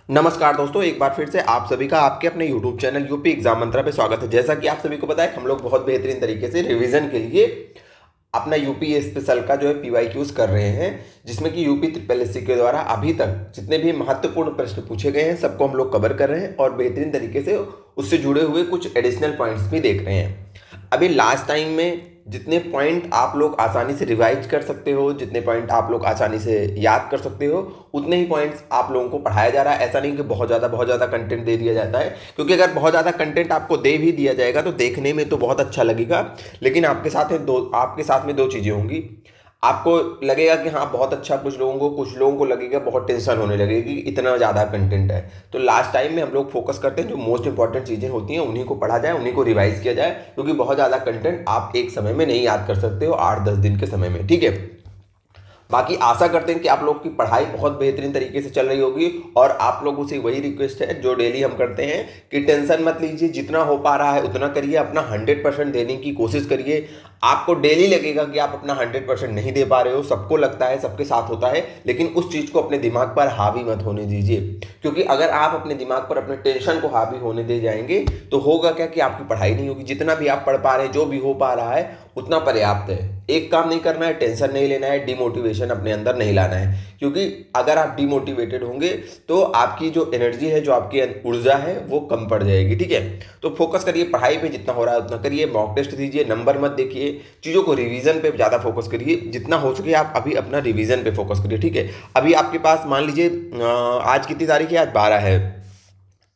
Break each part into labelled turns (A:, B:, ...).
A: नमस्कार दोस्तों, एक बार फिर से आप सभी का आपके अपने YouTube चैनल यूपी एग्जाम मंत्रा पे स्वागत है। जैसा कि आप सभी को पता है, हम लोग बहुत बेहतरीन तरीके से रिवीजन के लिए अपना यूपी स्पेशल का जो है PYQs कर रहे हैं, जिसमें कि यूपी ट्रिपल एससी के द्वारा अभी तक जितने भी महत्वपूर्ण प्रश्न पूछे गए हैं सबको हम लोग कवर कर रहे हैं और बेहतरीन तरीके से उससे जुड़े हुए कुछ एडिशनल पॉइंट्स भी देख रहे हैं। अभी लास्ट टाइम में जितने पॉइंट आप लोग आसानी से रिवाइज कर सकते हो, जितने पॉइंट आप लोग आसानी से याद कर सकते हो, उतने ही पॉइंट्स आप लोगों को पढ़ाया जा रहा है। ऐसा नहीं कि बहुत ज़्यादा कंटेंट दे दिया जाता है, क्योंकि अगर बहुत ज़्यादा कंटेंट आपको दे भी दिया जाएगा तो देखने में तो बहुत अच्छा लगेगा, लेकिन आपके साथ में दो चीज़ें होंगी। आपको लगेगा कि हाँ बहुत अच्छा, कुछ लोगों को लगेगा बहुत टेंशन होने लगेगी, इतना ज़्यादा कंटेंट है। तो लास्ट टाइम में हम लोग फोकस करते हैं जो मोस्ट इंपॉर्टेंट चीज़ें होती हैं उन्हीं को पढ़ा जाए, उन्हीं को रिवाइज किया जाए, क्योंकि बहुत ज़्यादा कंटेंट आप एक समय में नहीं याद कर सकते हो 8-10 दिन के समय में, ठीक है। बाकी आशा करते हैं कि आप लोग की पढ़ाई बहुत बेहतरीन तरीके से चल रही होगी और आप लोगों से वही रिक्वेस्ट है जो डेली हम करते हैं कि टेंशन मत लीजिए, जितना हो पा रहा है उतना करिए, अपना 100% देने की कोशिश करिए। आपको डेली लगेगा कि आप अपना 100% नहीं दे पा रहे हो, सबको लगता है, सबके साथ होता है, लेकिन उस चीज़ को अपने दिमाग पर हावी मत होने दीजिए, क्योंकि अगर आप अपने दिमाग पर अपने टेंशन को हावी होने दे जाएंगे तो होगा क्या कि आपकी पढ़ाई नहीं होगी। जितना भी आप पढ़ पा रहे हैं, जो भी हो पा रहा है उतना पर्याप्त है। एक काम नहीं करना है, टेंशन नहीं लेना है, डिमोटिवेशन अपने अंदर नहीं लाना है, क्योंकि अगर आप डिमोटिवेटेड होंगे तो आपकी जो एनर्जी है, जो आपकी ऊर्जा है, वो कम पड़ जाएगी, ठीक है। तो फोकस करिए पढ़ाई पे, जितना हो रहा है उतना करिए, मॉक टेस्ट दीजिए, नंबर मत देखिए, चीज़ों को रिवीजन पे ज़्यादा फोकस करिए, जितना हो सके आप अभी अपना रिवीजन पे फोकस करिए, ठीक है। अभी आपके पास मान लीजिए आज कितनी तारीख है, आज 12 है।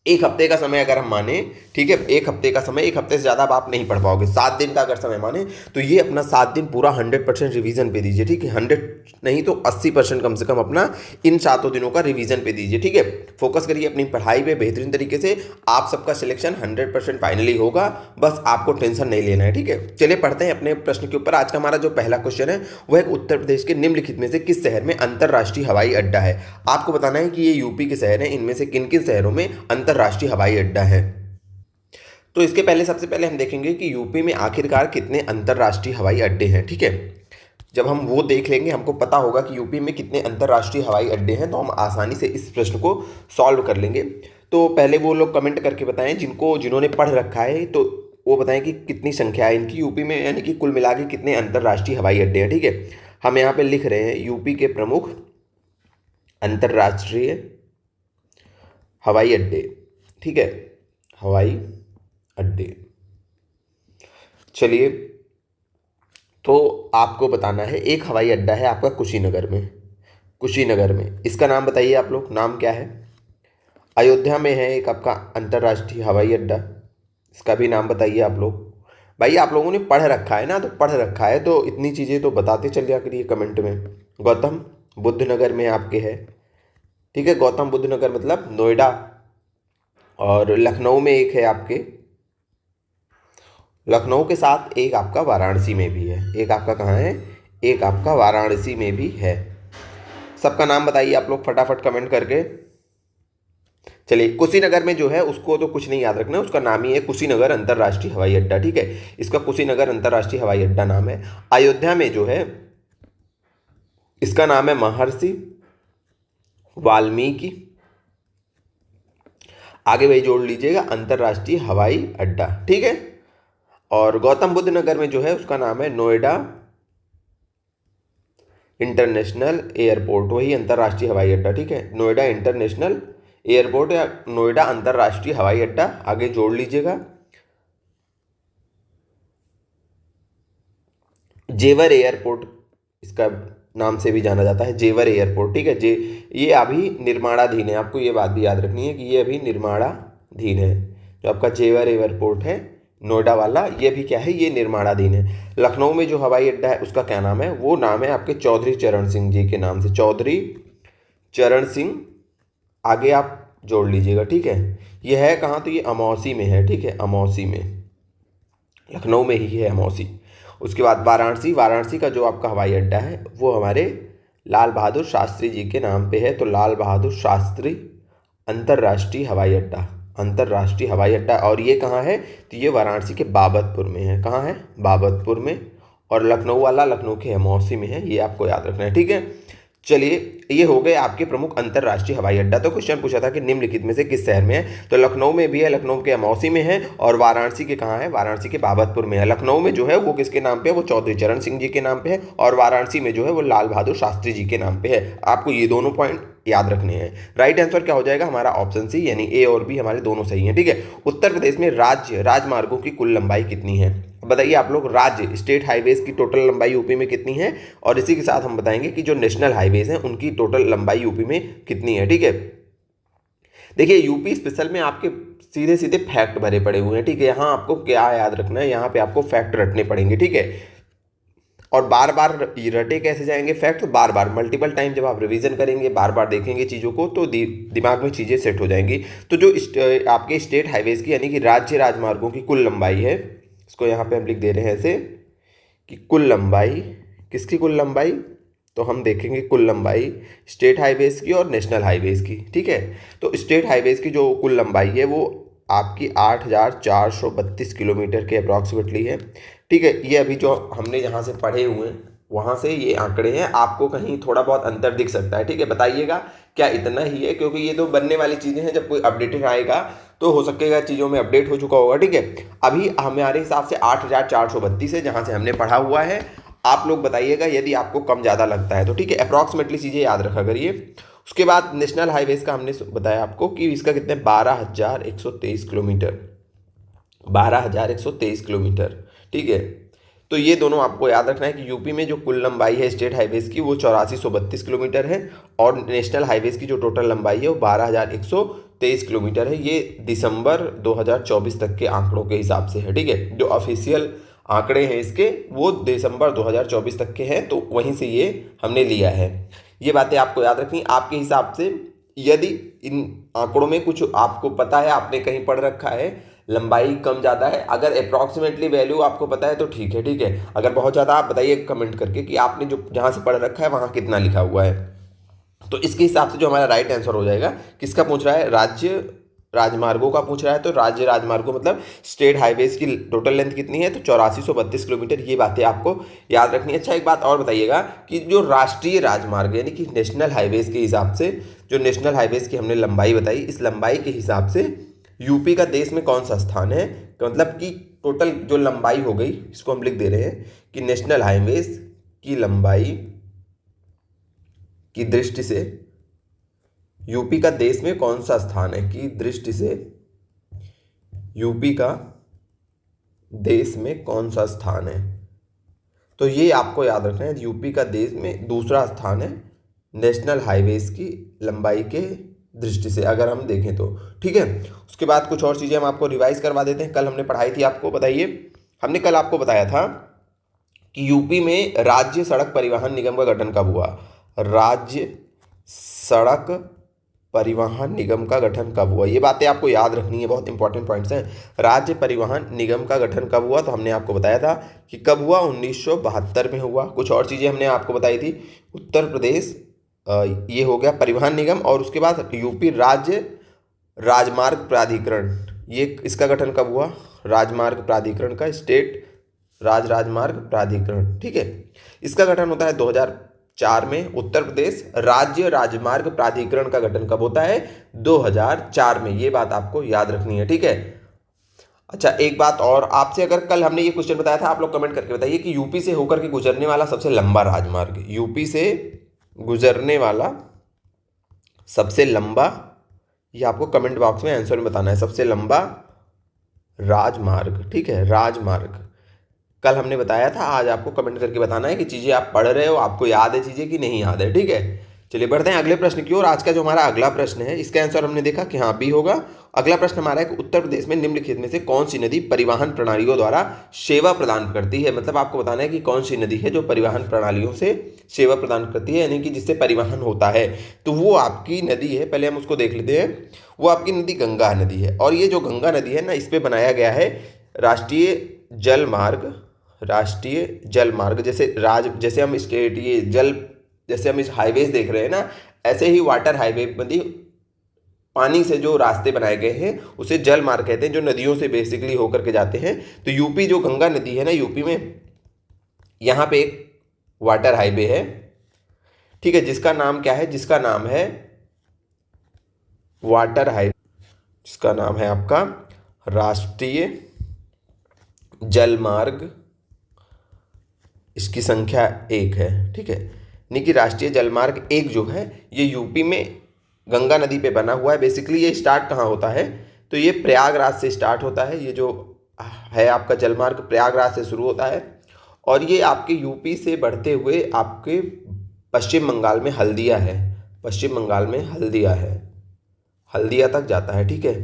A: एक हफ्ते का समय अगर हम माने, ठीक है, एक हफ्ते का समय, एक हफ्ते से ज़्यादा आप नहीं पढ़ पाओगे, 7 दिन का अगर समय माने तो ये अपना 7 दिन पूरा 100% रिवीजन पे दीजिए, ठीक है। 100 नहीं तो 80% कम से कम अपना इन 7 दिनों का रिवीजन पे दीजिए, ठीक है। फोकस करिए अपनी पढ़ाई पे बेहतरीन तरीके से, आप सबका सिलेक्शन 100% फाइनली होगा, बस आपको टेंशन नहीं लेना है, ठीक है। चलिए पढ़ते हैं अपने प्रश्न के ऊपर। आज का हमारा जो पहला क्वेश्चन है वह एक उत्तर प्रदेश के निम्नलिखित में से किस शहर में अंतर्राष्ट्रीय हवाई अड्डा है। आपको बताना है कि ये यूपी के शहर हैं, इनमें से किन किन शहरों में अंतर्राष्ट्रीय हवाई अड्डा है। तो इसके पहले सबसे पहले हम देखेंगे कि यूपी में आखिरकार कितने अंतर्राष्ट्रीय हवाई अड्डे हैं, ठीक है। जब हम वो देख लेंगे, हमको पता होगा कि यूपी में कितने अंतर्राष्ट्रीय हवाई अड्डे हैं, तो हम आसानी से इस प्रश्न को सॉल्व कर लेंगे। तो पहले वो लोग कमेंट करके बताएं जिन्होंने पढ़ रखा है, तो वो बताएं कि कितनी संख्या है इनकी यूपी में, यानी कि कुल मिला के कितने अंतर्राष्ट्रीय हवाई अड्डे हैं, ठीक है। हम यहाँ पे लिख रहे हैं यूपी के प्रमुख अंतर्राष्ट्रीय हवाई अड्डे, ठीक है, हवाई अड्डे। चलिए, तो आपको बताना है, एक हवाई अड्डा है आपका कुशीनगर में, इसका नाम बताइए आप लोग, नाम क्या है। अयोध्या में है एक आपका अंतर्राष्ट्रीय हवाई अड्डा, इसका भी नाम बताइए आप लोग। भाई आप लोगों ने पढ़ रखा है ना, तो पढ़ रखा है तो इतनी चीज़ें तो बताते चल जाया करिए कमेंट में। गौतम बुद्ध नगर में आपके है, ठीक है, गौतम बुद्ध नगर मतलब नोएडा, और लखनऊ में एक है आपके, लखनऊ के साथ एक आपका वाराणसी में भी है, एक आपका कहाँ है, एक आपका वाराणसी में भी है। सबका नाम बताइए आप लोग फटाफट कमेंट करके। चलिए, कुशीनगर में जो है उसको तो कुछ नहीं याद रखना, उसका नाम ही है कुशीनगर अंतर्राष्ट्रीय हवाई अड्डा, ठीक है, इसका कुशीनगर अंतर्राष्ट्रीय हवाई अड्डा नाम है। अयोध्या में जो है इसका नाम है महर्षि वाल्मीकि, आगे वही जोड़ लीजिएगा, अंतर्राष्ट्रीय हवाई अड्डा, ठीक है। और गौतम बुद्ध नगर में जो है उसका नाम है नोएडा इंटरनेशनल एयरपोर्ट, वही अंतर्राष्ट्रीय हवाई अड्डा, ठीक है, नोएडा इंटरनेशनल एयरपोर्ट या नोएडा अंतर्राष्ट्रीय हवाई अड्डा, आगे जोड़ लीजिएगा। जेवर एयरपोर्ट इसका नाम से भी जाना जाता है, जेवर एयरपोर्ट, ठीक है। ये अभी निर्माणाधीन है, आपको ये बात भी याद रखनी है कि ये अभी निर्माणाधीन है। जो आपका जेवर एयरपोर्ट है नोएडा वाला, ये भी क्या है, ये निर्माणाधीन है। लखनऊ में जो हवाई अड्डा है उसका क्या नाम है, वो नाम है आपके चौधरी चरण सिंह जी के नाम से, चौधरी चरण सिंह, आगे आप जोड़ लीजिएगा, ठीक है। ये है कहाँ, तो ये अमौसी में है, ठीक है, अमौसी में, लखनऊ में ही है अमौसी। उसके बाद वाराणसी का जो आपका हवाई अड्डा है वो हमारे लाल बहादुर शास्त्री जी के नाम पे है, तो लाल बहादुर शास्त्री अंतर्राष्ट्रीय हवाई अड्डा। और ये कहाँ है, तो ये वाराणसी के बाबतपुर में है, कहाँ है, बाबतपुर में। और लखनऊ वाला लखनऊ के अमौसी में है, ये आपको याद रखना है, ठीक है। चलिए, ये हो गए आपके प्रमुख अंतर्राष्ट्रीय हवाई अड्डा। तो क्वेश्चन पूछा था कि निम्नलिखित में से किस शहर में है, तो लखनऊ में भी है, लखनऊ के अमौसी में है, और वाराणसी के कहाँ है, वाराणसी के बाबतपुर में है। लखनऊ में जो है वो किसके नाम पे है, वो चौधरी चरण सिंह जी के नाम पे है, और वाराणसी में जो है वो लाल बहादुर शास्त्री जी के नाम पे है। आपको ये दोनों पॉइंट याद रखने हैं। राइट आंसर क्या हो जाएगा हमारा, ऑप्शन सी, यानी ए और बी हमारे दोनों सही हैं। ठीक है, उत्तर प्रदेश में राजमार्गों की कुल लंबाई कितनी है, बताइए आप लोग। राज्य स्टेट हाईवेज की टोटल लंबाई यूपी में कितनी है, और इसी के साथ हम बताएंगे कि जो नेशनल हाईवेज हैं उनकी टोटल लंबाई यूपी में कितनी है। ठीक है, देखिए यूपी स्पेशल में आपके सीधे सीधे फैक्ट भरे पड़े हुए हैं। ठीक है, यहाँ आपको क्या याद रखना है, यहाँ पे आपको फैक्ट रटने पड़ेंगे। ठीक है, और बार बार रटे कैसे जाएंगे फैक्ट, तो बार बार मल्टीपल टाइम जब आप रिवीजन करेंगे, बार बार देखेंगे चीज़ों को, तो दिमाग में चीज़ें सेट हो जाएंगी। तो जो आपके स्टेट हाईवेज की यानी कि राज्य राजमार्गों की कुल लंबाई है, इसको यहाँ पे हम लिख दे रहे हैं ऐसे कि कुल लंबाई, किसकी कुल लंबाई, तो हम देखेंगे कुल लंबाई स्टेट हाईवेज की और नेशनल हाईवेज की। ठीक है, तो स्टेट हाईवेज की जो कुल लंबाई है वो आपकी 8,432 किलोमीटर के अप्रॉक्सीमेटली है। ठीक है, ये अभी जो हमने यहाँ से पढ़े हुए हैं वहाँ से ये आंकड़े हैं, आपको कहीं थोड़ा बहुत अंतर दिख सकता है। ठीक है, बताइएगा क्या इतना ही है, क्योंकि ये तो बनने वाली चीज़ें हैं, जब कोई अपडेटेड आएगा तो हो सकेगा चीज़ों में अपडेट हो चुका होगा। ठीक है, अभी हमारे हिसाब से 8,432 है जहाँ से हमने पढ़ा हुआ है। आप लोग बताइएगा यदि आपको कम ज़्यादा लगता है तो। ठीक है, अप्रॉक्सीमेटली चीज़ें याद रखा करिए। उसके बाद नेशनल हाईवेज का हमने बताया आपको कि इसका कितने 12,123 किलोमीटर, 12,123 किलोमीटर। ठीक है, तो ये दोनों आपको याद रखना है कि यूपी में जो कुल लंबाई है स्टेट हाईवेज की वो 8432 किलोमीटर है, और नेशनल हाईवेज की जो टोटल लंबाई है वो 12,123 किलोमीटर है। ये दिसंबर 2024 तक के आंकड़ों के हिसाब से है। ठीक है, जो ऑफिशियल आंकड़े हैं इसके वो दिसंबर 2024 तक के हैं, तो वहीं से ये हमने लिया है। ये बातें आपको याद रखनी। आपके हिसाब से यदि इन आंकड़ों में कुछ आपको पता है, आपने कहीं पढ़ रखा है, लंबाई कम ज़्यादा है, अगर अप्रॉक्सीमेटली वैल्यू आपको पता है तो ठीक है। ठीक है, अगर बहुत ज़्यादा आप बताइए कमेंट करके कि आपने जो जहाँ से पढ़ रखा है वहाँ कितना लिखा हुआ है। तो इसके हिसाब से जो हमारा राइट आंसर हो जाएगा, किसका पूछ रहा है, राज्य राजमार्गों का पूछ रहा है, तो राज्य राजमार्गों मतलब स्टेट हाईवेज की टोटल लेंथ कितनी है, तो 8432 किलोमीटर। ये बातें आपको याद रखनी है। अच्छा, एक बात और बताइएगा कि जो राष्ट्रीय राजमार्ग यानी कि नेशनल हाईवेज के हिसाब से, जो नेशनल हाईवेज की हमने लंबाई बताई, इस लंबाई के हिसाब से यूपी का देश में कौन सा स्थान है, तो मतलब कि टोटल जो लंबाई हो गई, इसको हम लिख दे रहे हैं कि नेशनल हाईवेज की लंबाई की दृष्टि से यूपी का देश में कौन सा स्थान है, की दृष्टि से यूपी का देश में कौन सा स्थान है। तो ये आपको याद रखना है, यूपी का देश में दूसरा स्थान है नेशनल हाईवेज की लंबाई के दृष्टि से, अगर हम देखें तो। ठीक है, उसके बाद कुछ और चीज़ें हम आपको रिवाइज करवा देते हैं। कल हमने पढ़ाई थी आपको, बताइए, हमने कल आपको बताया था कि यूपी में राज्य सड़क परिवहन निगम का गठन कब हुआ, राज्य सड़क परिवहन निगम का गठन कब हुआ। ये बातें आपको याद रखनी है, बहुत इंपॉर्टेंट पॉइंट्स हैं। राज्य परिवहन निगम का गठन कब हुआ, तो हमने आपको बताया था कि कब हुआ, 1972 में हुआ। कुछ और चीज़ें हमने आपको बताई थी, उत्तर प्रदेश ये हो गया परिवहन निगम, और उसके बाद यूपी राज्य राजमार्ग प्राधिकरण, ये इसका गठन कब हुआ, राजमार्ग प्राधिकरण का, स्टेट राजमार्ग प्राधिकरण। ठीक है, इसका गठन होता है 2004 में। उत्तर प्रदेश राज्य राजमार्ग प्राधिकरण का गठन कब होता है, 2004 में। ये बात आपको याद रखनी है। ठीक है, अच्छा, एक बात और आपसे, अगर कल हमने ये क्वेश्चन बताया था, आप लोग कमेंट करके बताइए कि यूपी से होकर के गुजरने वाला सबसे लंबा राजमार्ग, यूपी से गुजरने वाला सबसे लंबा, ये आपको कमेंट बॉक्स में आंसर में बताना है, सबसे लंबा राजमार्ग। ठीक है, राजमार्ग कल हमने बताया था, आज आपको कमेंट करके बताना है कि चीज़ें आप पढ़ रहे हो, आपको याद है चीज़ें कि नहीं याद है। ठीक है, चलिए बढ़ते हैं अगले प्रश्न की ओर। आज का जो हमारा अगला प्रश्न है, इसका आंसर हमने देखा कि हाँ बी होगा। अगला प्रश्न हमारा है कि उत्तर प्रदेश में निम्नलिखित में से कौन सी नदी परिवहन प्रणालियों द्वारा सेवा प्रदान करती है। मतलब आपको बताना है कि कौन सी नदी है जो परिवहन प्रणालियों से सेवा प्रदान करती है, यानी कि जिससे परिवहन होता है। तो वो आपकी नदी है, पहले हम उसको देख लेते हैं। वो आपकी नदी गंगा नदी है, और ये जो गंगा नदी है ना, इस पर बनाया गया है राष्ट्रीय जल मार्ग। राष्ट्रीय जल मार्ग, जैसे हम स्टेट ये जल, जैसे हम इस हाईवेज देख रहे हैं ना, ऐसे ही वाटर हाईवे मतलब पानी से जो रास्ते बनाए गए हैं उसे जल मार्ग कहते हैं, जो नदियों से बेसिकली होकर के जाते हैं। तो यूपी जो गंगा नदी है ना, यूपी में यहाँ पे एक वाटर हाईवे है। ठीक है, जिसका नाम क्या है, जिसका नाम है वाटर हाईवे, जिसका नाम है आपका राष्ट्रीय जलमार्ग, इसकी संख्या 1 है। ठीक है, यानी कि राष्ट्रीय जलमार्ग 1 जो है ये यूपी में गंगा नदी पे बना हुआ है। बेसिकली ये स्टार्ट कहाँ होता है, तो ये प्रयागराज से स्टार्ट होता है। ये जो है आपका जलमार्ग प्रयागराज से शुरू होता है और ये आपके यूपी से बढ़ते हुए आपके पश्चिम बंगाल में हल्दिया है, पश्चिम बंगाल में हल्दिया है, हल्दिया तक जाता है। ठीक है,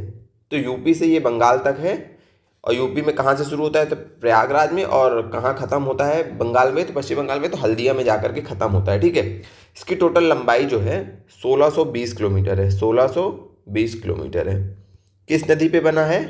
A: तो यूपी से ये बंगाल तक है और यूपी में कहाँ से शुरू होता है, तो प्रयागराज में, और कहाँ ख़त्म होता है बंगाल में, तो पश्चिम बंगाल में, तो हल्दिया में जाकर के ख़त्म होता है। ठीक है, इसकी टोटल लंबाई जो है 1620 किलोमीटर है, 1620 किलोमीटर है। किस नदी पे बना है,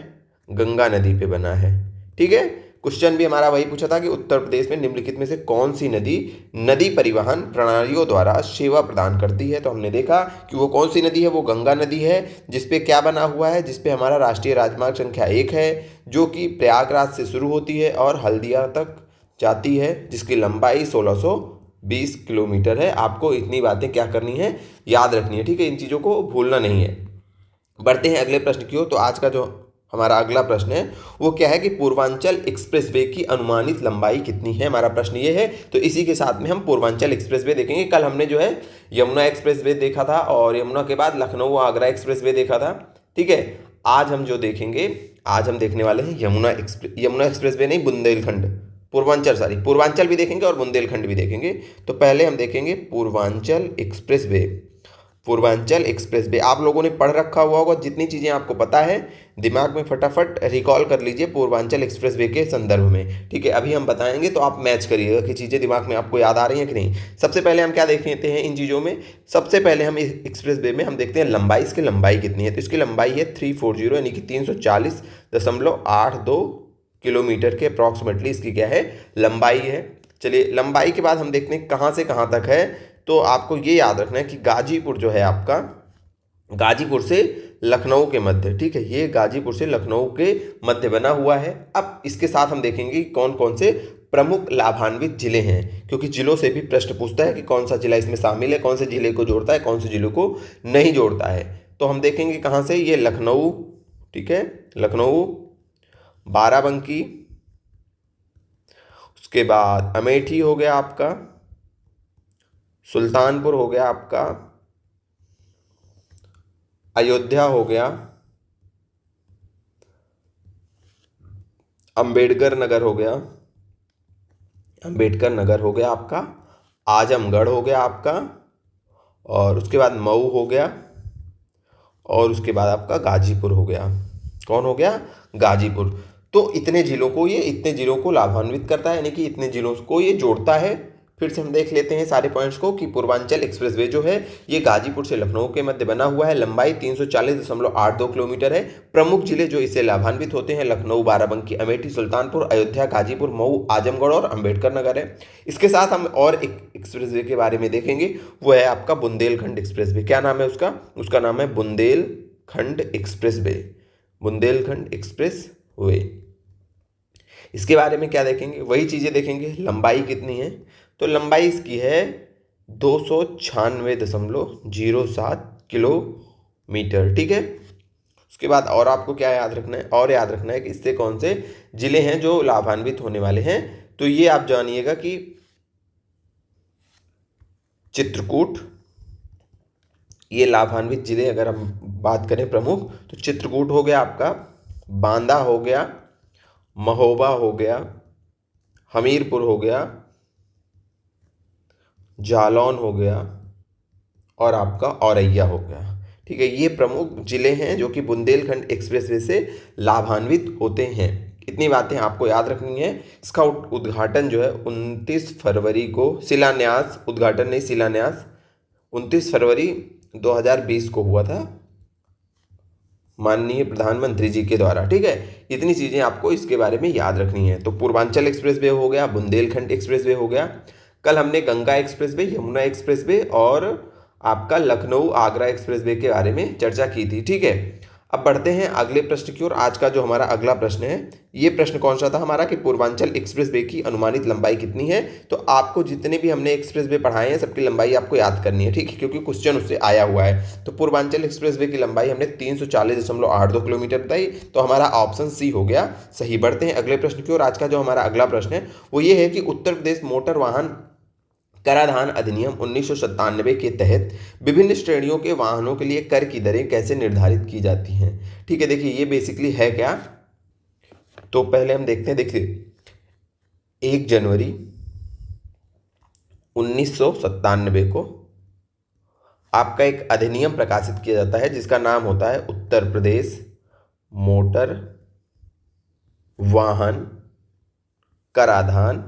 A: गंगा नदी पे बना है। ठीक है, क्वेश्चन भी हमारा वही पूछा था कि उत्तर प्रदेश में निम्नलिखित में से कौन सी नदी नदी परिवहन प्रणालियों द्वारा सेवा प्रदान करती है, तो हमने देखा कि वो कौन सी नदी है, वो गंगा नदी है, जिसपे क्या बना हुआ है, जिसपे हमारा राष्ट्रीय राजमार्ग संख्या 1 है, जो कि प्रयागराज से शुरू होती है और हल्दिया तक जाती है, जिसकी लंबाई 1620 किलोमीटर है। आपको इतनी बातें क्या करनी है, याद रखनी है। ठीक है, इन चीज़ों को भूलना नहीं है। बढ़ते हैं अगले प्रश्न की ओर। तो आज का जो हमारा अगला प्रश्न है वो क्या है कि पूर्वांचल एक्सप्रेसवे की अनुमानित लंबाई कितनी है, हमारा प्रश्न ये है। तो इसी के साथ में हम पूर्वांचल एक्सप्रेसवे देखेंगे। कल हमने जो है यमुना एक्सप्रेसवे देखा था और यमुना के बाद लखनऊ आगरा एक्सप्रेसवे देखा था। ठीक है, आज हम जो देखेंगे, आज हम देखने वाले हैं यमुना एक्सप्रेसवे नहीं, बुंदेलखंड, पूर्वांचल भी देखेंगे और बुंदेलखंड भी देखेंगे। तो पहले हम देखेंगे पूर्वांचल एक्सप्रेसवे। पूर्वांचल एक्सप्रेसवे आप लोगों ने पढ़ रखा हुआ होगा, जितनी चीज़ें आपको पता है दिमाग में फटाफट रिकॉल कर लीजिए पूर्वांचल एक्सप्रेसवे के संदर्भ में। ठीक है, अभी हम बताएंगे तो आप मैच करिएगा कि चीज़ें दिमाग में आपको याद आ रही हैं कि नहीं। सबसे पहले हम क्या देख लेते हैं इन चीज़ों में, सबसे पहले हम एक्सप्रेसवे में हम देखते हैं लंबाई, इसकी लंबाई कितनी है। तो इसकी लंबाई है 340 यानी कि 340.82 किलोमीटर के अप्रॉक्सीमेटली इसकी क्या है, लंबाई है। चलिए, लंबाई के बाद हम देखते हैं कहाँ से कहाँ तक है। तो आपको ये याद रखना है कि गाजीपुर जो है आपका, गाजीपुर से लखनऊ के मध्य, ठीक है, ये गाजीपुर से लखनऊ के मध्य बना हुआ है। अब इसके साथ हम देखेंगे कौन कौन से प्रमुख लाभान्वित जिले हैं, क्योंकि जिलों से भी प्रश्न पूछता है कि कौन सा जिला इसमें शामिल है, कौन से जिले को जोड़ता है, कौन से जिलों को नहीं जोड़ता है। तो हम देखेंगे कहाँ से, ये लखनऊ, ठीक है, लखनऊ, बाराबंकी, उसके बाद अमेठी हो गया आपका, सुल्तानपुर हो गया आपका, अयोध्या हो गया, अंबेडकर नगर हो गया, अंबेडकर नगर हो गया आपका, आजमगढ़ हो गया आपका, और उसके बाद मऊ हो गया, और उसके बाद आपका गाजीपुर हो गया। कौन हो गया, गाजीपुर। तो इतने जिलों को लाभान्वित करता है, यानी कि इतने जिलों को ये जोड़ता है। फिर से हम देख लेते हैं सारे पॉइंट्स को कि पूर्वांचल एक्सप्रेसवे जो है ये गाजीपुर से लखनऊ के मध्य बना हुआ है, लंबाई 340.82 किलोमीटर है। प्रमुख जिले जो इससे लाभान्वित होते हैं लखनऊ, बाराबंकी, अमेठी, सुल्तानपुर, अयोध्या, गाजीपुर, मऊ, आजमगढ़ और अंबेडकर नगर है। इसके साथ हम और एक एक्सप्रेसवे के बारे में देखेंगे, वो है आपका बुंदेलखंड एक्सप्रेसवे। क्या नाम है उसका, उसका नाम है बुंदेलखंड एक्सप्रेसवे, बुंदेलखंड एक्सप्रेसवे। इसके बारे में क्या देखेंगे, वही चीज़ें देखेंगे। लंबाई कितनी है, तो लंबाई इसकी है 296.07 किलोमीटर। ठीक है, उसके बाद और आपको क्या याद रखना है, और याद रखना है कि इससे कौन से जिले हैं जो लाभान्वित होने वाले हैं। तो ये आप जानिएगा कि चित्रकूट, ये लाभान्वित जिले अगर हम बात करें प्रमुख, तो चित्रकूट हो गया आपका, बांदा हो गया, महोबा हो गया, हमीरपुर हो गया, जालौन हो गया, और आपका औरैया हो गया। ठीक है, ये प्रमुख जिले हैं जो कि बुंदेलखंड एक्सप्रेसवे से लाभान्वित होते हैं। इतनी बातें आपको याद रखनी है। इसका उद्घाटन जो है 29 फरवरी को, शिलान्यास, उद्घाटन नहीं शिलान्यास, 29 फरवरी 2020 को हुआ था माननीय प्रधानमंत्री जी के द्वारा। ठीक है, इतनी चीज़ें आपको इसके बारे में याद रखनी है। तो पूर्वांचल एक्सप्रेसवे हो गया, बुंदेलखंड एक्सप्रेसवे हो गया। कल हमने गंगा एक्सप्रेसवे, यमुना एक्सप्रेसवे और आपका लखनऊ आगरा एक्सप्रेसवे के बारे में चर्चा की थी। ठीक है, अब बढ़ते हैं अगले प्रश्न की ओर। आज का जो हमारा अगला प्रश्न है, ये प्रश्न कौन सा था हमारा कि पूर्वांचल एक्सप्रेसवे की अनुमानित लंबाई कितनी है। तो आपको जितने भी हमने एक्सप्रेसवे पढ़ाए हैं सबकी लंबाई आपको याद करनी है, ठीक है, क्योंकि क्वेश्चन उससे आया हुआ है। तो पूर्वांचल एक्सप्रेसवे की लंबाई हमने 340.82 किलोमीटर बताई, तो हमारा ऑप्शन सी हो गया सही। बढ़ते हैं अगले प्रश्न की ओर। आज का जो हमारा अगला प्रश्न है वो ये है कि उत्तर प्रदेश मोटर वाहन कराधान अधिनियम 1997 के तहत विभिन्न श्रेणियों के वाहनों के लिए कर की दरें कैसे निर्धारित की जाती हैं। ठीक है, देखिए ये बेसिकली है क्या, तो पहले हम देखते हैं। देखिए 1 जनवरी 1997 को आपका एक अधिनियम प्रकाशित किया जाता है जिसका नाम होता है उत्तर प्रदेश मोटर वाहन कराधान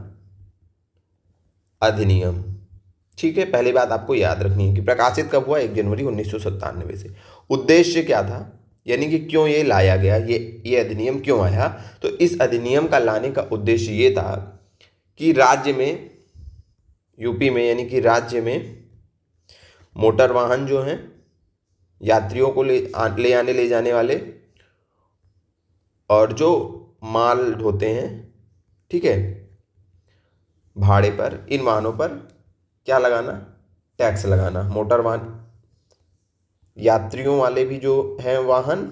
A: अधिनियम। ठीक है, पहली बात आपको याद रखनी है कि प्रकाशित कब हुआ, 1 जनवरी 1997 से। उद्देश्य क्या था, यानी कि क्यों ये लाया गया, ये अधिनियम क्यों आया। तो इस अधिनियम का लाने का उद्देश्य ये था कि राज्य में, यूपी में, यानी कि राज्य में मोटर वाहन जो हैं यात्रियों को ले आने ले जाने वाले और जो माल ढोते हैं, ठीक है, भाड़े पर, इन वाहनों पर क्या लगाना, टैक्स लगाना। मोटर वाहन यात्रियों वाले भी जो हैं वाहन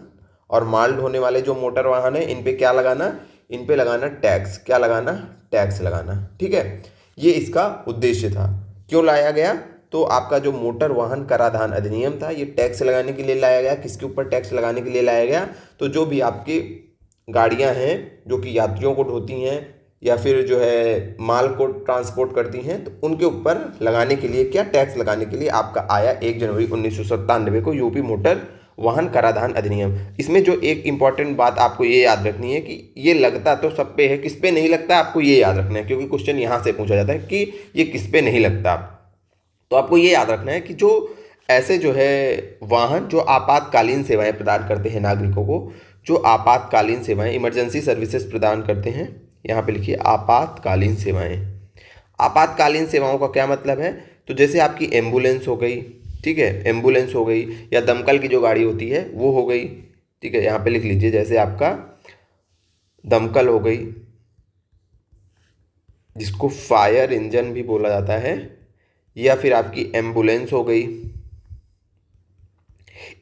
A: और माल ढोने वाले जो मोटर वाहन है इन पे क्या लगाना, इन पे लगाना टैक्स। क्या लगाना, टैक्स लगाना। ठीक है, ये इसका उद्देश्य था। क्यों लाया गया, तो आपका जो मोटर वाहन कराधान अधिनियम था ये टैक्स लगाने के लिए लाया गया। किसके ऊपर टैक्स लगाने के लिए लाया गया, तो जो भी आपकी गाड़ियां हैं जो कि यात्रियों को ढोती हैं या फिर जो है माल को ट्रांसपोर्ट करती हैं, तो उनके ऊपर लगाने के लिए, क्या, टैक्स लगाने के लिए आपका आया 1 जनवरी 1997 को यूपी मोटर वाहन कराधान अधिनियम। इसमें जो एक इंपॉर्टेंट बात आपको ये याद रखनी है कि ये लगता तो सब पे है, किस पे नहीं लगता आपको ये याद रखना है, क्योंकि क्वेश्चन यहाँ से पूछा जाता है कि ये किस पे नहीं लगता। तो आपको ये याद रखना है कि जो ऐसे जो है वाहन जो आपातकालीन सेवाएं प्रदान करते हैं नागरिकों को, जो आपातकालीन सेवाएं, इमरजेंसी सर्विसेज प्रदान करते हैं, यहाँ पे लिखिए आपातकालीन सेवाएं। आपातकालीन सेवाओं का क्या मतलब है, तो जैसे आपकी एम्बुलेंस हो गई, ठीक है, एम्बुलेंस हो गई, या दमकल की जो गाड़ी होती है वो हो गई, ठीक है, यहाँ पे लिख लीजिए, जैसे आपका दमकल हो गई जिसको फायर इंजन भी बोला जाता है, या फिर आपकी एम्बुलेंस हो गई,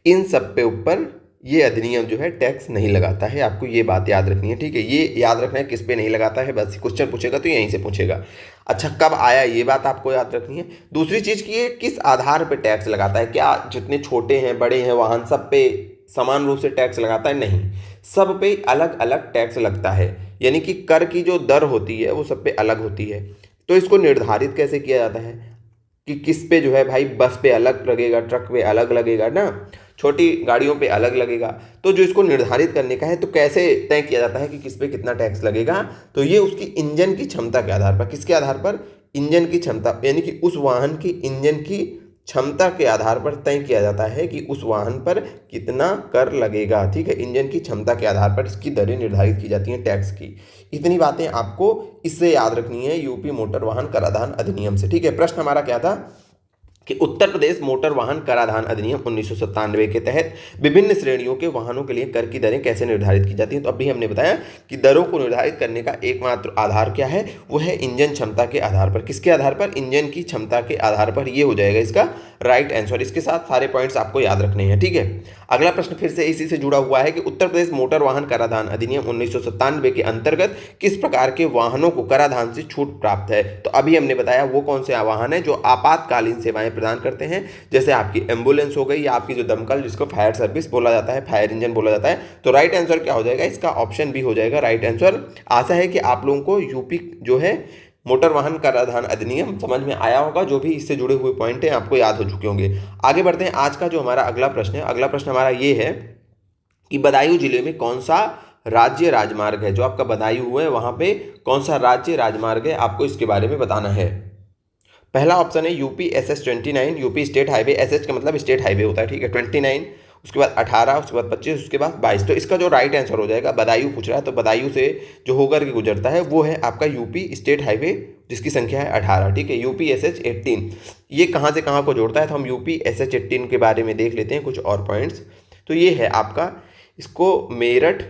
A: इन सब पे ऊपर ये अधिनियम जो है टैक्स नहीं लगाता है। आपको ये बात याद रखनी है, ठीक है, ये याद रखना है किस पे नहीं लगाता है, बस क्वेश्चन पूछेगा तो यहीं से पूछेगा। अच्छा, कब आया ये बात आपको याद रखनी है। दूसरी चीज़ की ये किस आधार पे टैक्स लगाता है, क्या जितने छोटे हैं बड़े हैं वाहन सब पे समान रूप से टैक्स लगाता है, नहीं, सब पे अलग अलग टैक्स लगता है। यानी कि कर की जो दर होती है वो सब पे अलग होती है। तो इसको निर्धारित कैसे किया जाता है कि किस पे जो है भाई, बस पे अलग लगेगा, ट्रक पे अलग लगेगा ना, छोटी गाड़ियों पे अलग लगेगा। तो जो इसको निर्धारित करने का है तो कैसे तय किया जाता है कि किस पे कितना टैक्स लगेगा, तो ये उसकी इंजन की क्षमता के आधार पर। किसके आधार पर, इंजन की क्षमता, यानी कि उस वाहन की इंजन की क्षमता के आधार पर तय किया जाता है कि उस वाहन पर कितना कर लगेगा। ठीक है, इंजन की क्षमता के आधार पर इसकी दरें निर्धारित की जाती हैं टैक्स की। इतनी बातें आपको इससे याद रखनी है यूपी मोटर वाहन कराधान अधिनियम से। ठीक है, प्रश्न हमारा क्या था कि उत्तर प्रदेश मोटर वाहन कराधान अधिनियम 1997 के तहत विभिन्न श्रेणियों के वाहनों के लिए कर की दरें कैसे निर्धारित की जाती हैं। तो अभी हमने बताया कि दरों को निर्धारित करने का एकमात्र आधार क्या है, वो है इंजन क्षमता के आधार पर। किसके आधार पर, इंजन की क्षमता के आधार पर। ये हो जाएगा इसका राइट आंसर। इसके साथ सारे पॉइंट्स आपको याद रखने हैं। ठीक है, अगला प्रश्न फिर से इसी से जुड़ा हुआ है कि उत्तर प्रदेश मोटर वाहन कराधान अधिनियम 1997 के अंतर्गत किस प्रकार के वाहनों को कराधान से छूट प्राप्त है। तो अभी हमने बताया वो कौन से वाहन है जो आपातकालीन सेवाएं प्रदान करते हैं, जैसे आपकी एम्बुलेंस हो गई या आपकी जो दमकल जिसको फायर सर्विस बोला जाता है, फायर इंजन बोला जाता है। तो राइट आंसर क्या हो जाएगा, इसका ऑप्शन बी हो जाएगा राइट आंसर। आशा है कि आप लोगों को यूपी जो है मोटर वाहन कराधान अधिनियम समझ में आया होगा, जो भी इससे जुड़े हुए पॉइंट हैं आपको याद हो चुके होंगे। आगे बढ़ते हैं, आज का जो हमारा अगला प्रश्न है, अगला प्रश्न हमारा ये है कि बदायूं जिले में कौन सा राज्य राजमार्ग है। जो आपका बदायूं है वहां पे कौन सा राज्य राजमार्ग है, आपको इसके बारे में बताना है। पहला ऑप्शन है UP SS 29, UP state highway, SS का मतलब स्टेट हाईवे होता है, ठीक है, 29, उसके बाद 18, उसके बाद 25, उसके बाद 22। तो इसका जो राइट आंसर हो जाएगा, बदायूं पूछ रहा है तो बदायूं से जो होकर के गुजरता है वो है आपका यूपी स्टेट हाईवे जिसकी संख्या है 18। ठीक है, यूपी SS 18 ये कहाँ से कहाँ को जोड़ता है, तो हम यूपी SS 18 के बारे में देख लेते हैं कुछ और पॉइंट्स। तो ये है आपका इसको मेरठ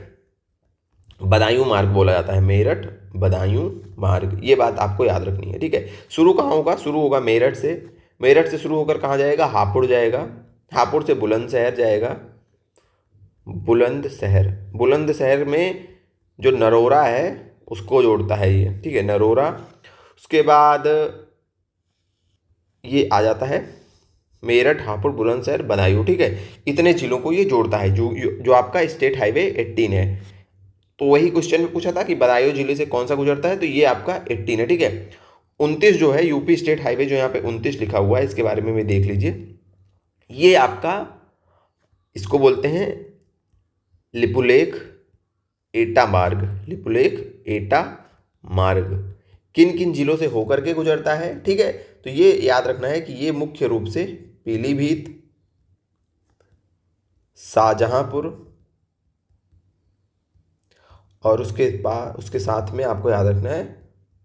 A: बदायूं मार्ग बोला जाता है, मेरठ बदायूं मार्ग, ये बात आपको याद रखनी है, ठीक है। शुरू कहाँ होगा, शुरू होगा मेरठ से, मेरठ से शुरू होकर कहाँ जाएगा, हापुड़ जाएगा, हापुड़ से बुलंदशहर जाएगा, बुलंदशहर, बुलंदशहर में जो नरोरा है उसको जोड़ता है ये, ठीक है, नरोरा। उसके बाद ये आ जाता है मेरठ, हापुड़, बुलंदशहर, बदायूं, ठीक है। इतने जिलों को ये जोड़ता है, जो आपका स्टेट हाईवे 18 है। तो वही क्वेश्चन में पूछा था कि बदायूं जिले से कौन सा गुजरता है, तो ये आपका 18 है, ठीक है। 29 जो है यूपी स्टेट हाईवे, जो यहाँ पे 29 लिखा हुआ है, इसके बारे में भी देख लीजिए। ये आपका, इसको बोलते हैं लिपुलेख एटा मार्ग, लिपुलेख एटा मार्ग किन किन जिलों से होकर के गुजरता है, ठीक है। तो ये याद रखना है कि ये मुख्य रूप से पीलीभीत, शाहजहांपुर और उसके साथ में आपको याद रखना है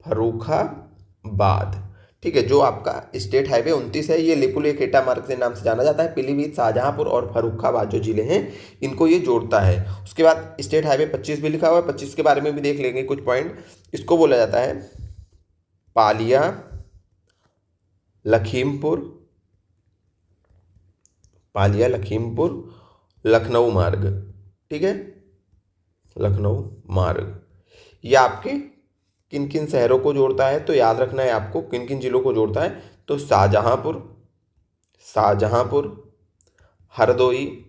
A: फर्रुखाबाद, ठीक है। जो आपका स्टेट हाईवे 29 है, ये लिपुलेख एटा मार्ग से नाम से जाना जाता है। पीलीभीत, शाहजहांपुर और फर्रुखाबाद जो जिले हैं, इनको ये जोड़ता है। उसके बाद स्टेट हाईवे 25 भी लिखा हुआ है, 25 के बारे में भी देख लेंगे कुछ पॉइंट। इसको बोला जाता है पालिया लखीमपुर, पालिया लखीमपुर लखनऊ मार्ग, ठीक है, लखनऊ मार्ग। ये आपके किन किन शहरों को जोड़ता है, तो याद रखना है आपको किन किन जिलों को जोड़ता है। तो शाहजहांपुर, शाहजहांपुर, हरदोई।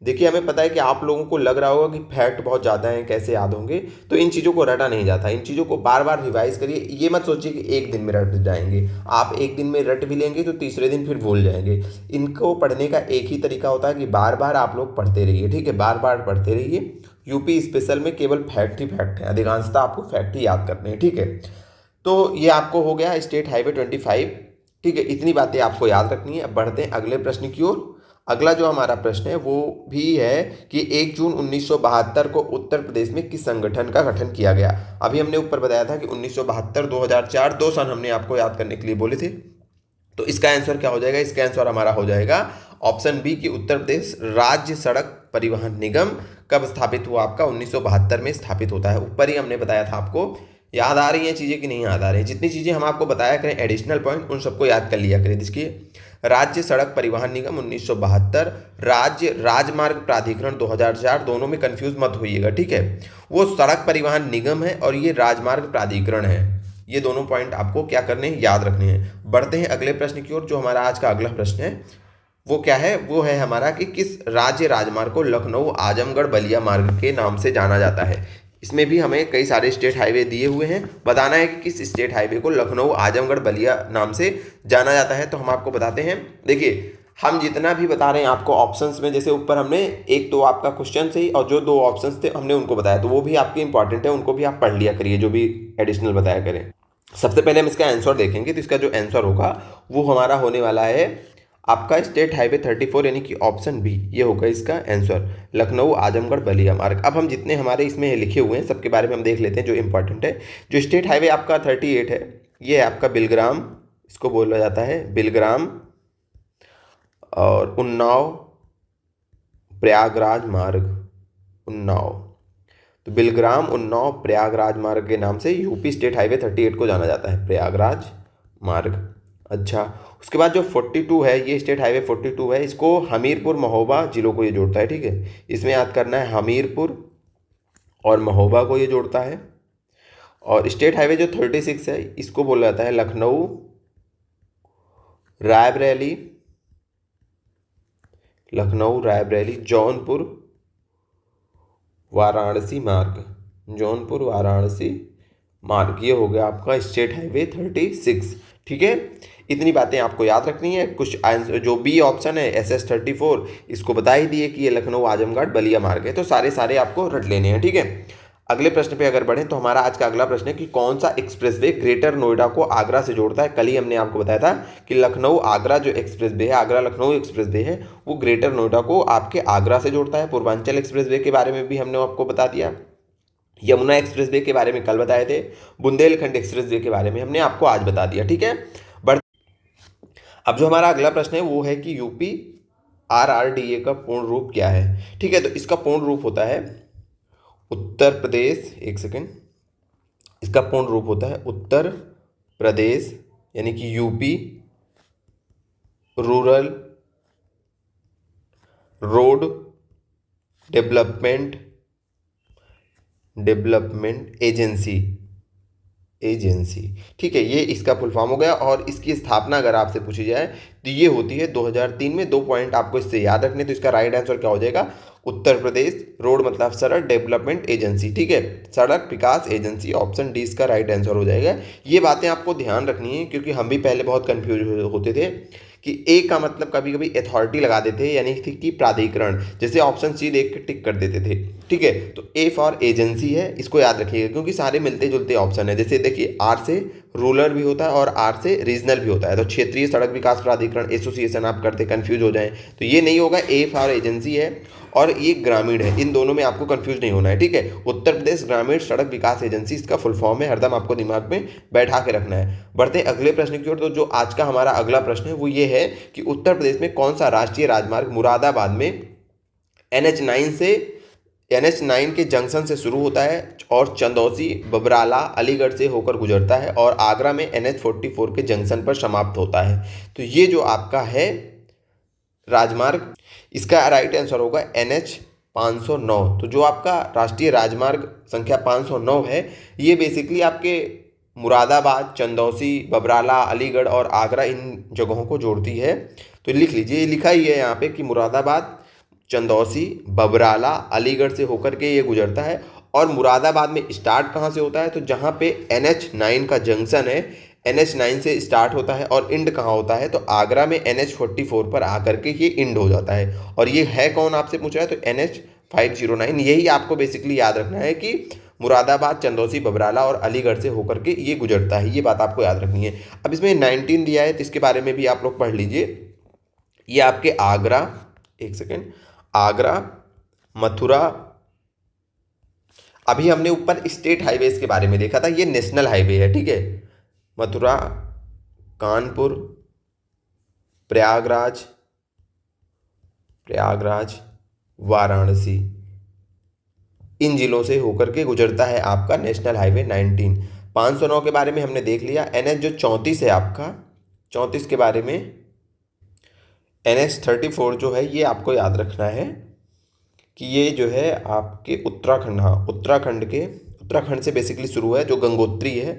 A: देखिए हमें पता है कि आप लोगों को लग रहा होगा कि फैक्ट बहुत ज़्यादा हैं, कैसे याद होंगे, तो इन चीज़ों को रटा नहीं जाता। इन चीज़ों को बार बार रिवाइज करिए। ये मत सोचिए कि एक दिन में रट जाएंगे, आप एक दिन में रट भी लेंगे तो तीसरे दिन फिर भूल जाएंगे। इनको पढ़ने का एक ही तरीका होता है कि बार बार आप लोग पढ़ते रहिए, ठीक है, बार बार पढ़ते रहिए। यूपी स्पेशल में केवल फैक्ट ही फैक्ट है, अधिकांशतः आपको फैक्ट ही याद करने हैं, ठीक है। तो ये आपको हो गया स्टेट हाईवे 25, ठीक है। इतनी बातें आपको याद रखनी है। अब बढ़ते हैं अगले प्रश्न की ओर। अगला जो हमारा प्रश्न है वो भी है कि 1 जून 1972 को उत्तर प्रदेश में किस संगठन का गठन किया गया। अभी हमने ऊपर बताया था कि 1972, 2004 2 साल हमने आपको याद करने के लिए बोले थे। तो इसका आंसर क्या हो जाएगा, इसका आंसर हमारा हो जाएगा ऑप्शन बी कि उत्तर प्रदेश राज्य सड़क परिवहन निगम कब स्थापित हुआ, आपका 1972 में स्थापित होता है। ऊपर ही हमने बताया था आपको। याद आ रही हैं चीज़ें कि नहीं याद आ रही हैं? जितनी चीज़ें हम आपको बताया करें एडिशनल पॉइंट, उन सबको याद कर लिया करें। देखिए, राज्य सड़क परिवहन निगम 1972, राज्य राजमार्ग प्राधिकरण 2004, दोनों में कंफ्यूज मत होइएगा, ठीक है। वो सड़क परिवहन निगम है और ये राजमार्ग प्राधिकरण है। ये दोनों पॉइंट आपको क्या करने हैं, याद रखने हैं। बढ़ते हैं अगले प्रश्न की ओर। जो हमारा आज का अगला प्रश्न है वो क्या है, वो है हमारा कि किस राज्य राजमार्ग को लखनऊ आजमगढ़ बलिया मार्ग के नाम से जाना जाता है। इसमें भी हमें कई सारे स्टेट हाईवे दिए हुए हैं, बताना है कि किस स्टेट हाईवे को लखनऊ आजमगढ़ बलिया नाम से जाना जाता है। तो हम आपको बताते हैं। देखिए, हम जितना भी बता रहे हैं आपको ऑप्शंस में, जैसे ऊपर हमने एक तो आपका क्वेश्चन से ही और जो 2 ऑप्शंस थे हमने उनको बताया, तो वो भी आपके इंपॉर्टेंट है, उनको भी आप पढ़ लिया करिए, जो भी एडिशनल बताया करें। सबसे पहले हम इसका आंसर देखेंगे। तो इसका जो आंसर होगा वो हमारा होने वाला है आपका स्टेट हाईवे 34, यानी कि ऑप्शन बी, ये होगा इसका आंसर, लखनऊ आजमगढ़ बलिया मार्ग। अब हम जितने हमारे इसमें लिखे हुए हैं सबके बारे में हम देख लेते हैं जो इंपॉर्टेंट है। जो स्टेट हाईवे आपका 38 है, ये है आपका बिलग्राम, इसको बोला जाता है बिलग्राम और उन्नाव प्रयागराज मार्ग, उन्नाव। तो बिलग्राम उन्नाव प्रयागराज मार्ग के नाम से यूपी स्टेट हाईवे 38 को जाना जाता है, प्रयागराज मार्ग। अच्छा, उसके बाद जो 42 है, ये स्टेट हाईवे 42 है, इसको हमीरपुर महोबा जिलों को ये जोड़ता है, ठीक है। इसमें याद करना है हमीरपुर और महोबा को ये जोड़ता है। और स्टेट हाईवे जो 36 है, इसको बोला जाता है लखनऊ रायबरेली, लखनऊ रायबरेली जौनपुर वाराणसी मार्ग, जौनपुर वाराणसी मार्ग। ये हो गया आपका स्टेट हाईवे 36, ठीक है। इतनी बातें आपको याद रखनी है। कुछ आंसर जो बी ऑप्शन है SS 34, इसको बता ही दिए कि ये लखनऊ आजमगढ़ बलिया मार्ग है, तो सारे आपको रट लेने हैं, ठीक है। अगले प्रश्न पे अगर बढ़ें तो हमारा आज का अगला प्रश्न है कि कौन सा एक्सप्रेसवे ग्रेटर नोएडा को आगरा से जोड़ता है। कल ही हमने आपको बताया था कि लखनऊ आगरा जो एक्सप्रेसवे है, आगरा लखनऊ एक्सप्रेसवे है, वो ग्रेटर नोएडा को आपके आगरा से जोड़ता है। पूर्वांचल एक्सप्रेसवे के बारे में भी हमने आपको बता दिया, यमुना एक्सप्रेसवे के बारे में कल बताए थे, बुंदेलखंड एक्सप्रेसवे के बारे में हमने आपको आज बता दिया, ठीक है। अब जो हमारा अगला प्रश्न है वो है कि यूपी RRDA का पूर्ण रूप क्या है? ठीक है, तो इसका पूर्ण रूप होता है उत्तर प्रदेश, एक सेकेंड, इसका पूर्ण रूप होता है उत्तर प्रदेश यानी कि UP rural road development agency. ठीक है, ये इसका फुल फॉर्म हो गया। और इसकी स्थापना अगर आपसे पूछी जाए तो ये होती है 2003 में। 2 पॉइंट आपको इससे याद रखने, तो इसका राइट आंसर क्या हो जाएगा? उत्तर प्रदेश रोड मतलब सड़क डेवलपमेंट एजेंसी। ठीक है, सड़क विकास एजेंसी, ऑप्शन डी इसका राइट आंसर हो जाएगा। ये बातें आपको ध्यान रखनी है क्योंकि हम भी पहले बहुत कंफ्यूज होते थे कि ए का मतलब कभी कभी अथॉरिटी लगा देते यानी कि प्राधिकरण, जैसे ऑप्शन सी देख के टिक कर देते थे। ठीक है, तो ए फॉर एजेंसी है, इसको याद रखिएगा क्योंकि सारे मिलते जुलते ऑप्शन है। जैसे देखिए आर से रूरल भी होता है और आर से रीजनल भी होता है, तो क्षेत्रीय सड़क विकास प्राधिकरण एसोसिएशन आप करते कंफ्यूज हो जाएं तो ये नहीं होगा। ए फॉर एजेंसी है और ये ग्रामीण है, इन दोनों में आपको कंफ्यूज नहीं होना है। ठीक है, उत्तर प्रदेश ग्रामीण सड़क विकास एजेंसी इसका फुल फॉर्म है, हरदम आपको दिमाग में बैठा के रखना है। बढ़ते हैं अगले प्रश्न की ओर। तो जो आज का हमारा अगला प्रश्न है वो ये है कि उत्तर प्रदेश में कौन सा राष्ट्रीय राजमार्ग मुरादाबाद में NH9 के जंक्शन से शुरू होता है और चंदौसी बबराला अलीगढ़ से होकर गुजरता है और आगरा में NH44 के जंक्शन पर समाप्त होता है। तो ये जो आपका है राजमार्ग, इसका राइट आंसर होगा NH509। तो जो आपका राष्ट्रीय राजमार्ग संख्या 509 है ये बेसिकली आपके मुरादाबाद, चंदौसी, बबराला, अलीगढ़ और आगरा इन जगहों को जोड़ती है। तो लिख लीजिए, ये लिखा ही है यहाँ पे कि मुरादाबाद, चंदौसी, बबराला, अलीगढ़ से होकर के ये गुजरता है। और मुरादाबाद में स्टार्ट कहाँ से होता है? तो जहाँ पे NH9 का जंक्शन है, NH9 से स्टार्ट होता है। और इंड कहाँ होता है? तो आगरा में NH44 पर आकर के ये इंड हो जाता है। और ये है कौन आपसे पूछ रहा है? तो NH509। यही आपको बेसिकली याद रखना है कि मुरादाबाद, चंदौसी, बबराला और अलीगढ़ से होकर के ये गुजरता है, ये बात आपको याद रखनी है। अब इसमें 19 दिया है तो इसके बारे में भी आप लोग पढ़ लीजिए। ये आपके आगरा, एक सेकेंड, आगरा, मथुरा, अभी हमने ऊपर स्टेट हाईवेज के बारे में देखा था, ये नेशनल हाईवे है। ठीक है, मथुरा, कानपुर, प्रयागराज, वाराणसी, इन जिलों से होकर के गुजरता है आपका नेशनल हाईवे 19। 509 के बारे में हमने देख लिया। NH जो 34 है आपका, 34 के बारे में NH34 जो है ये आपको याद रखना है कि ये जो है आपके उत्तराखंड, हाँ उत्तराखंड से बेसिकली शुरू है। जो गंगोत्री है,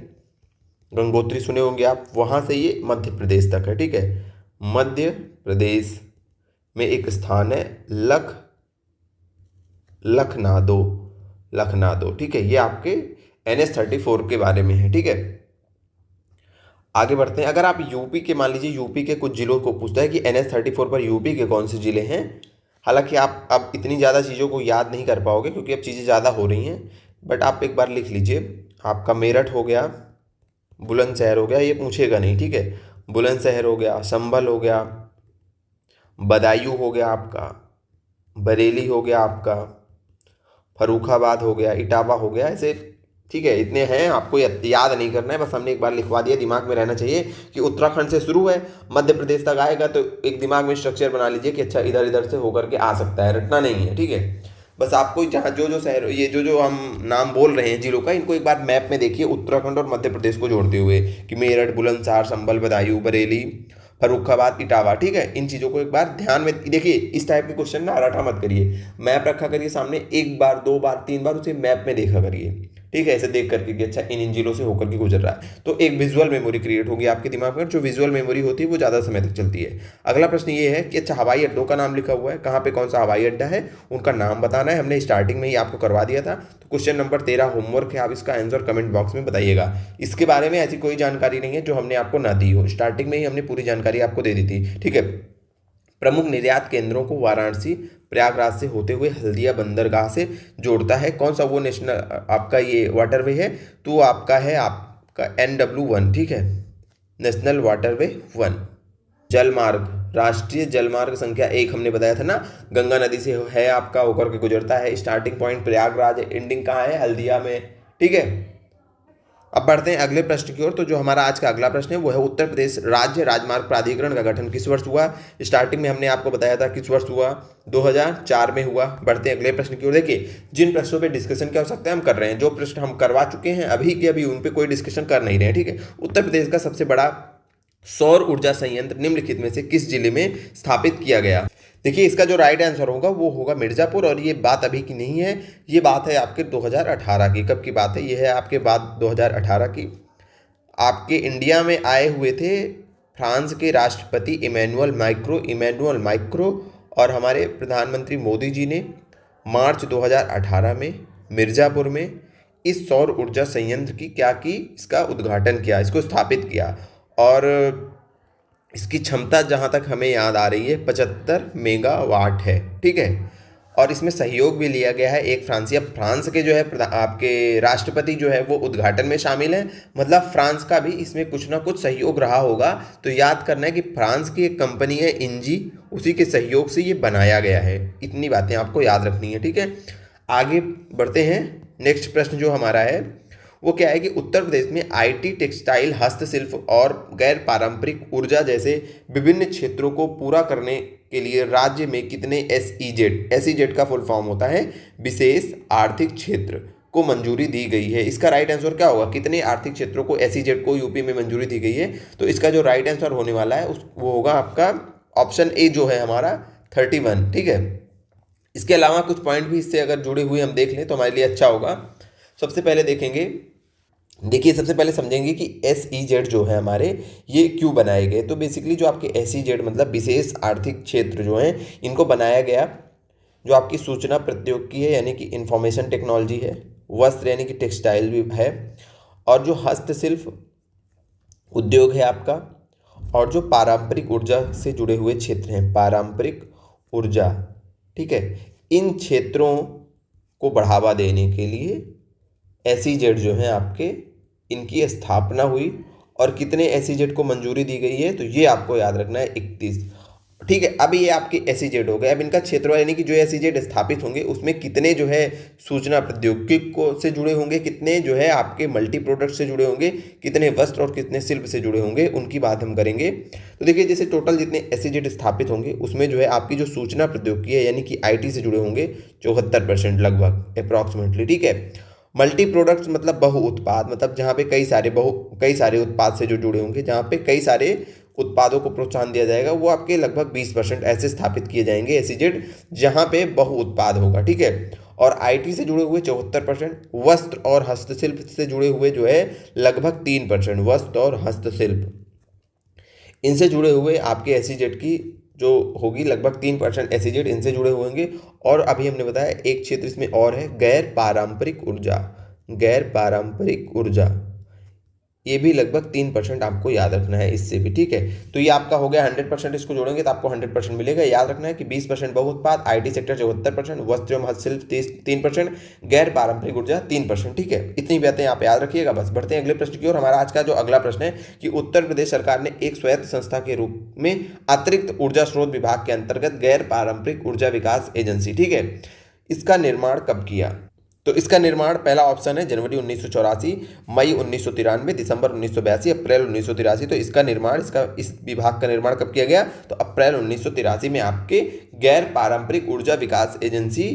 A: गंगोत्री सुने होंगे आप, वहाँ से ये मध्य प्रदेश तक है। ठीक है, मध्य प्रदेश में एक स्थान है लखनादो। ठीक है, ये आपके NH34 के बारे में है। ठीक है, आगे बढ़ते हैं। अगर आप यूपी के, मान लीजिए यूपी के कुछ जिलों को पूछता है कि NH34 पर यूपी के कौन से जिले हैं, हालांकि आप अब इतनी ज़्यादा चीज़ों को याद नहीं कर पाओगे क्योंकि अब चीज़ें ज़्यादा हो रही हैं, बट आप एक बार लिख लीजिए। आपका मेरठ हो गया, बुलंदशहर हो गया, ये पूछेगा नहीं। ठीक है, बुलंदशहर हो गया, संभल हो गया, बदायूं हो गया आपका, बरेली हो गया आपका, फर्रुखाबाद हो गया, इटावा हो गया, ऐसे। ठीक है, इतने हैं, आपको याद नहीं करना है, बस हमने एक बार लिखवा दिया। दिमाग में रहना चाहिए कि उत्तराखंड से शुरू है, मध्य प्रदेश तक आएगा, तो एक दिमाग में स्ट्रक्चर बना लीजिए कि अच्छा इधर इधर से होकर के आ सकता है, रटना नहीं है। ठीक है, बस आपको जहाँ जो शहर, ये जो हम नाम बोल रहे हैं जिलों का, इनको एक बार मैप में देखिए उत्तराखंड और मध्य प्रदेश को जोड़ते हुए कि मेरठ, बुलंदशहर, संभल, बदायूं, बरेली, फर्रुखाबाद, इटावा। ठीक है, इन चीज़ों को एक बार ध्यान में देखिए। इस टाइप के क्वेश्चन ना रटा मत करिए, मैप रखा करिए सामने, एक बार, 2 बार, 3 बार उसे मैप में देखा करिए। ठीक है, ऐसे देख करके कि अच्छा इन जिलों से होकर के गुजर रहा है, तो एक विजुअल मेमोरी क्रिएट होगी आपके दिमाग में। जो विजुअल मेमोरी होती है वो ज़्यादा समय तक चलती है। अगला प्रश्न ये है कि अच्छा हवाई अड्डों का नाम लिखा हुआ है, कहाँ पे कौन सा हवाई अड्डा है, उनका नाम बताना है। हमने स्टार्टिंग में ही आपको करवा दिया था। तो क्वेश्चन नंबर 13 होमवर्क है, आप इसका आंसर कमेंट बॉक्स में बताइएगा। इसके बारे में ऐसी कोई जानकारी नहीं है जो हमने आपको ना दी हो, स्टार्टिंग में ही हमने पूरी जानकारी आपको दे दी थी। ठीक है, प्रमुख निर्यात केंद्रों को वाराणसी, प्रयागराज से होते हुए हल्दिया बंदरगाह से जोड़ता है। कौन सा वो नेशनल आपका ये वाटरवे है? तो आपका है आपका NW1। ठीक है, नेशनल वाटरवे 1। जलमार्ग, राष्ट्रीय जलमार्ग संख्या 1 हमने बताया था ना, गंगा नदी से है आपका होकर के गुजरता है। स्टार्टिंग पॉइंट प्रयागराज है, एंडिंग कहाँ है? हल्दिया में। ठीक है, अब बढ़ते हैं अगले प्रश्न की ओर। तो जो हमारा आज का अगला प्रश्न है वो है उत्तर प्रदेश राज्य राजमार्ग प्राधिकरण का गठन किस वर्ष हुआ। स्टार्टिंग में हमने आपको बताया था किस वर्ष हुआ, 2004 में हुआ। बढ़ते हैं अगले प्रश्न की ओर। देखिए जिन प्रश्नों पे डिस्कशन की आवश्यकता है हम कर रहे हैं, जो प्रश्न हम करवा चुके हैं अभी के अभी उन पे कोई डिस्कशन कर नहीं रहे हैं, ठीक है। उत्तर प्रदेश का सबसे बड़ा सौर ऊर्जा संयंत्र निम्नलिखित में से किस जिले में स्थापित किया गया। देखिए इसका जो राइट आंसर होगा वो होगा मिर्जापुर, और ये बात अभी की नहीं है, ये बात है आपके 2018 की। कब की बात है, ये है आपके बात 2018 की। आपके इंडिया में आए हुए थे फ्रांस के राष्ट्रपति इमैनुअल मैक्रो और हमारे प्रधानमंत्री मोदी जी ने मार्च 2018 में मिर्ज़ापुर में इस सौर ऊर्जा संयंत्र की क्या की, इसका उद्घाटन किया, इसको स्थापित किया। और इसकी क्षमता जहाँ तक हमें याद आ रही है 75 मेगावाट है, ठीक है। और इसमें सहयोग भी लिया गया है एक फ्रांसी। अब फ्रांस के जो है आपके राष्ट्रपति जो है वो उद्घाटन में शामिल हैं, मतलब फ्रांस का भी इसमें कुछ ना कुछ सहयोग रहा होगा। तो याद करना है कि फ्रांस की एक कंपनी है इंजी, उसी के सहयोग से ये बनाया गया है। इतनी बातें आपको याद रखनी है, ठीक है। आगे बढ़ते हैं। नेक्स्ट प्रश्न जो हमारा है वो क्या है कि उत्तर प्रदेश में आईटी, टेक्सटाइल, हस्तशिल्प और गैर पारंपरिक ऊर्जा जैसे विभिन्न क्षेत्रों को पूरा करने के लिए राज्य में कितने एसईजेड का फुल फॉर्म होता है विशेष आर्थिक क्षेत्र को मंजूरी दी गई है। इसका राइट आंसर क्या होगा, कितने आर्थिक क्षेत्रों को एसईजेड को यूपी में मंजूरी दी गई है। तो इसका जो राइट आंसर होने वाला है वो होगा आपका ऑप्शन ए जो है हमारा 31, ठीक है। इसके अलावा कुछ पॉइंट भी इससे अगर जुड़े हुए हम देख लें तो हमारे लिए अच्छा होगा। सबसे पहले देखेंगे, देखिए सबसे पहले समझेंगे कि एसईजेड जो है हमारे ये क्यों बनाए गए। तो बेसिकली जो आपके एसईजेड मतलब विशेष आर्थिक क्षेत्र जो हैं इनको बनाया गया, जो आपकी सूचना प्रौद्योगिकी है यानी कि इंफॉर्मेशन टेक्नोलॉजी है, वस्त्र यानी कि टेक्सटाइल भी है, और जो हस्तशिल्प उद्योग है आपका, और जो पारंपरिक ऊर्जा से जुड़े हुए क्षेत्र हैं, पारंपरिक ऊर्जा, ठीक है। इन क्षेत्रों को बढ़ावा देने के लिए एसईजेड जो है आपके इनकी स्थापना हुई। और कितने एसईजेड को मंजूरी दी गई है तो ये आपको याद रखना है 31, ठीक है। अब ये आपके एसईजेड हो गए। अब इनका क्षेत्र यानी कि जो एसईजेड स्थापित होंगे उसमें कितने जो है सूचना प्रौद्योगिकी को से जुड़े होंगे, कितने जो है आपके मल्टी प्रोडक्ट से जुड़े होंगे, कितने वस्त्र और कितने शिल्प से जुड़े होंगे, उनकी बात हम करेंगे। तो देखिए जैसे टोटल जितने एसईजेड स्थापित होंगे उसमें जो है आपकी जो सूचना प्रौद्योगिकी है यानी कि आईटी से जुड़े होंगे 74% लगभग अप्रॉक्सीमेटली, ठीक है। मल्टी प्रोडक्ट्स मतलब बहु उत्पाद, मतलब जहाँ पे कई सारे उत्पाद से जो जुड़े होंगे, जहाँ पे कई सारे उत्पादों को प्रोत्साहन दिया जाएगा, वो आपके लगभग 20% ऐसे स्थापित किए जाएंगे एसईजेड जहाँ पे बहु उत्पाद होगा, ठीक है। और आईटी से जुड़े हुए 74%, वस्त्र और हस्तशिल्प से जुड़े हुए जो है लगभग 3%, वस्त्र और हस्तशिल्प इनसे जुड़े हुए आपके एसईजेड की जो होगी लगभग 3% एसईजेड इनसे जुड़े होंगे। और अभी हमने बताया एक क्षेत्र इसमें और है गैर पारंपरिक ऊर्जा, ये भी लगभग 3% आपको याद रखना है इससे भी, ठीक है। तो ये आपका हो गया 100%, इसको जोड़ेंगे तो आपको 100% मिलेगा। याद रखना है कि 20% बहुउत्पाद, आईटी सेक्टर 74%, वस्त्र एवं हस्तशिल्प 3%, गैर पारंपरिक ऊर्जा 3%, ठीक है। इतनी बातें आप याद रखिएगा बस। बढ़ते हैं अगले प्रश्न की ओर। हमारा आज का जो अगला प्रश्न है कि उत्तर प्रदेश सरकार ने एक स्वायत्त संस्था के रूप में अतिरिक्त ऊर्जा स्रोत विभाग के अंतर्गत गैर पारंपरिक ऊर्जा विकास एजेंसी, ठीक है, इसका निर्माण कब किया। तो इसका निर्माण पहला ऑप्शन है जनवरी 1984, मई 1993, दिसंबर 1982, अप्रैल 1983। तो इसका निर्माण इस विभाग का निर्माण कब किया गया, तो अप्रैल 1983 में आपके गैर पारंपरिक ऊर्जा विकास एजेंसी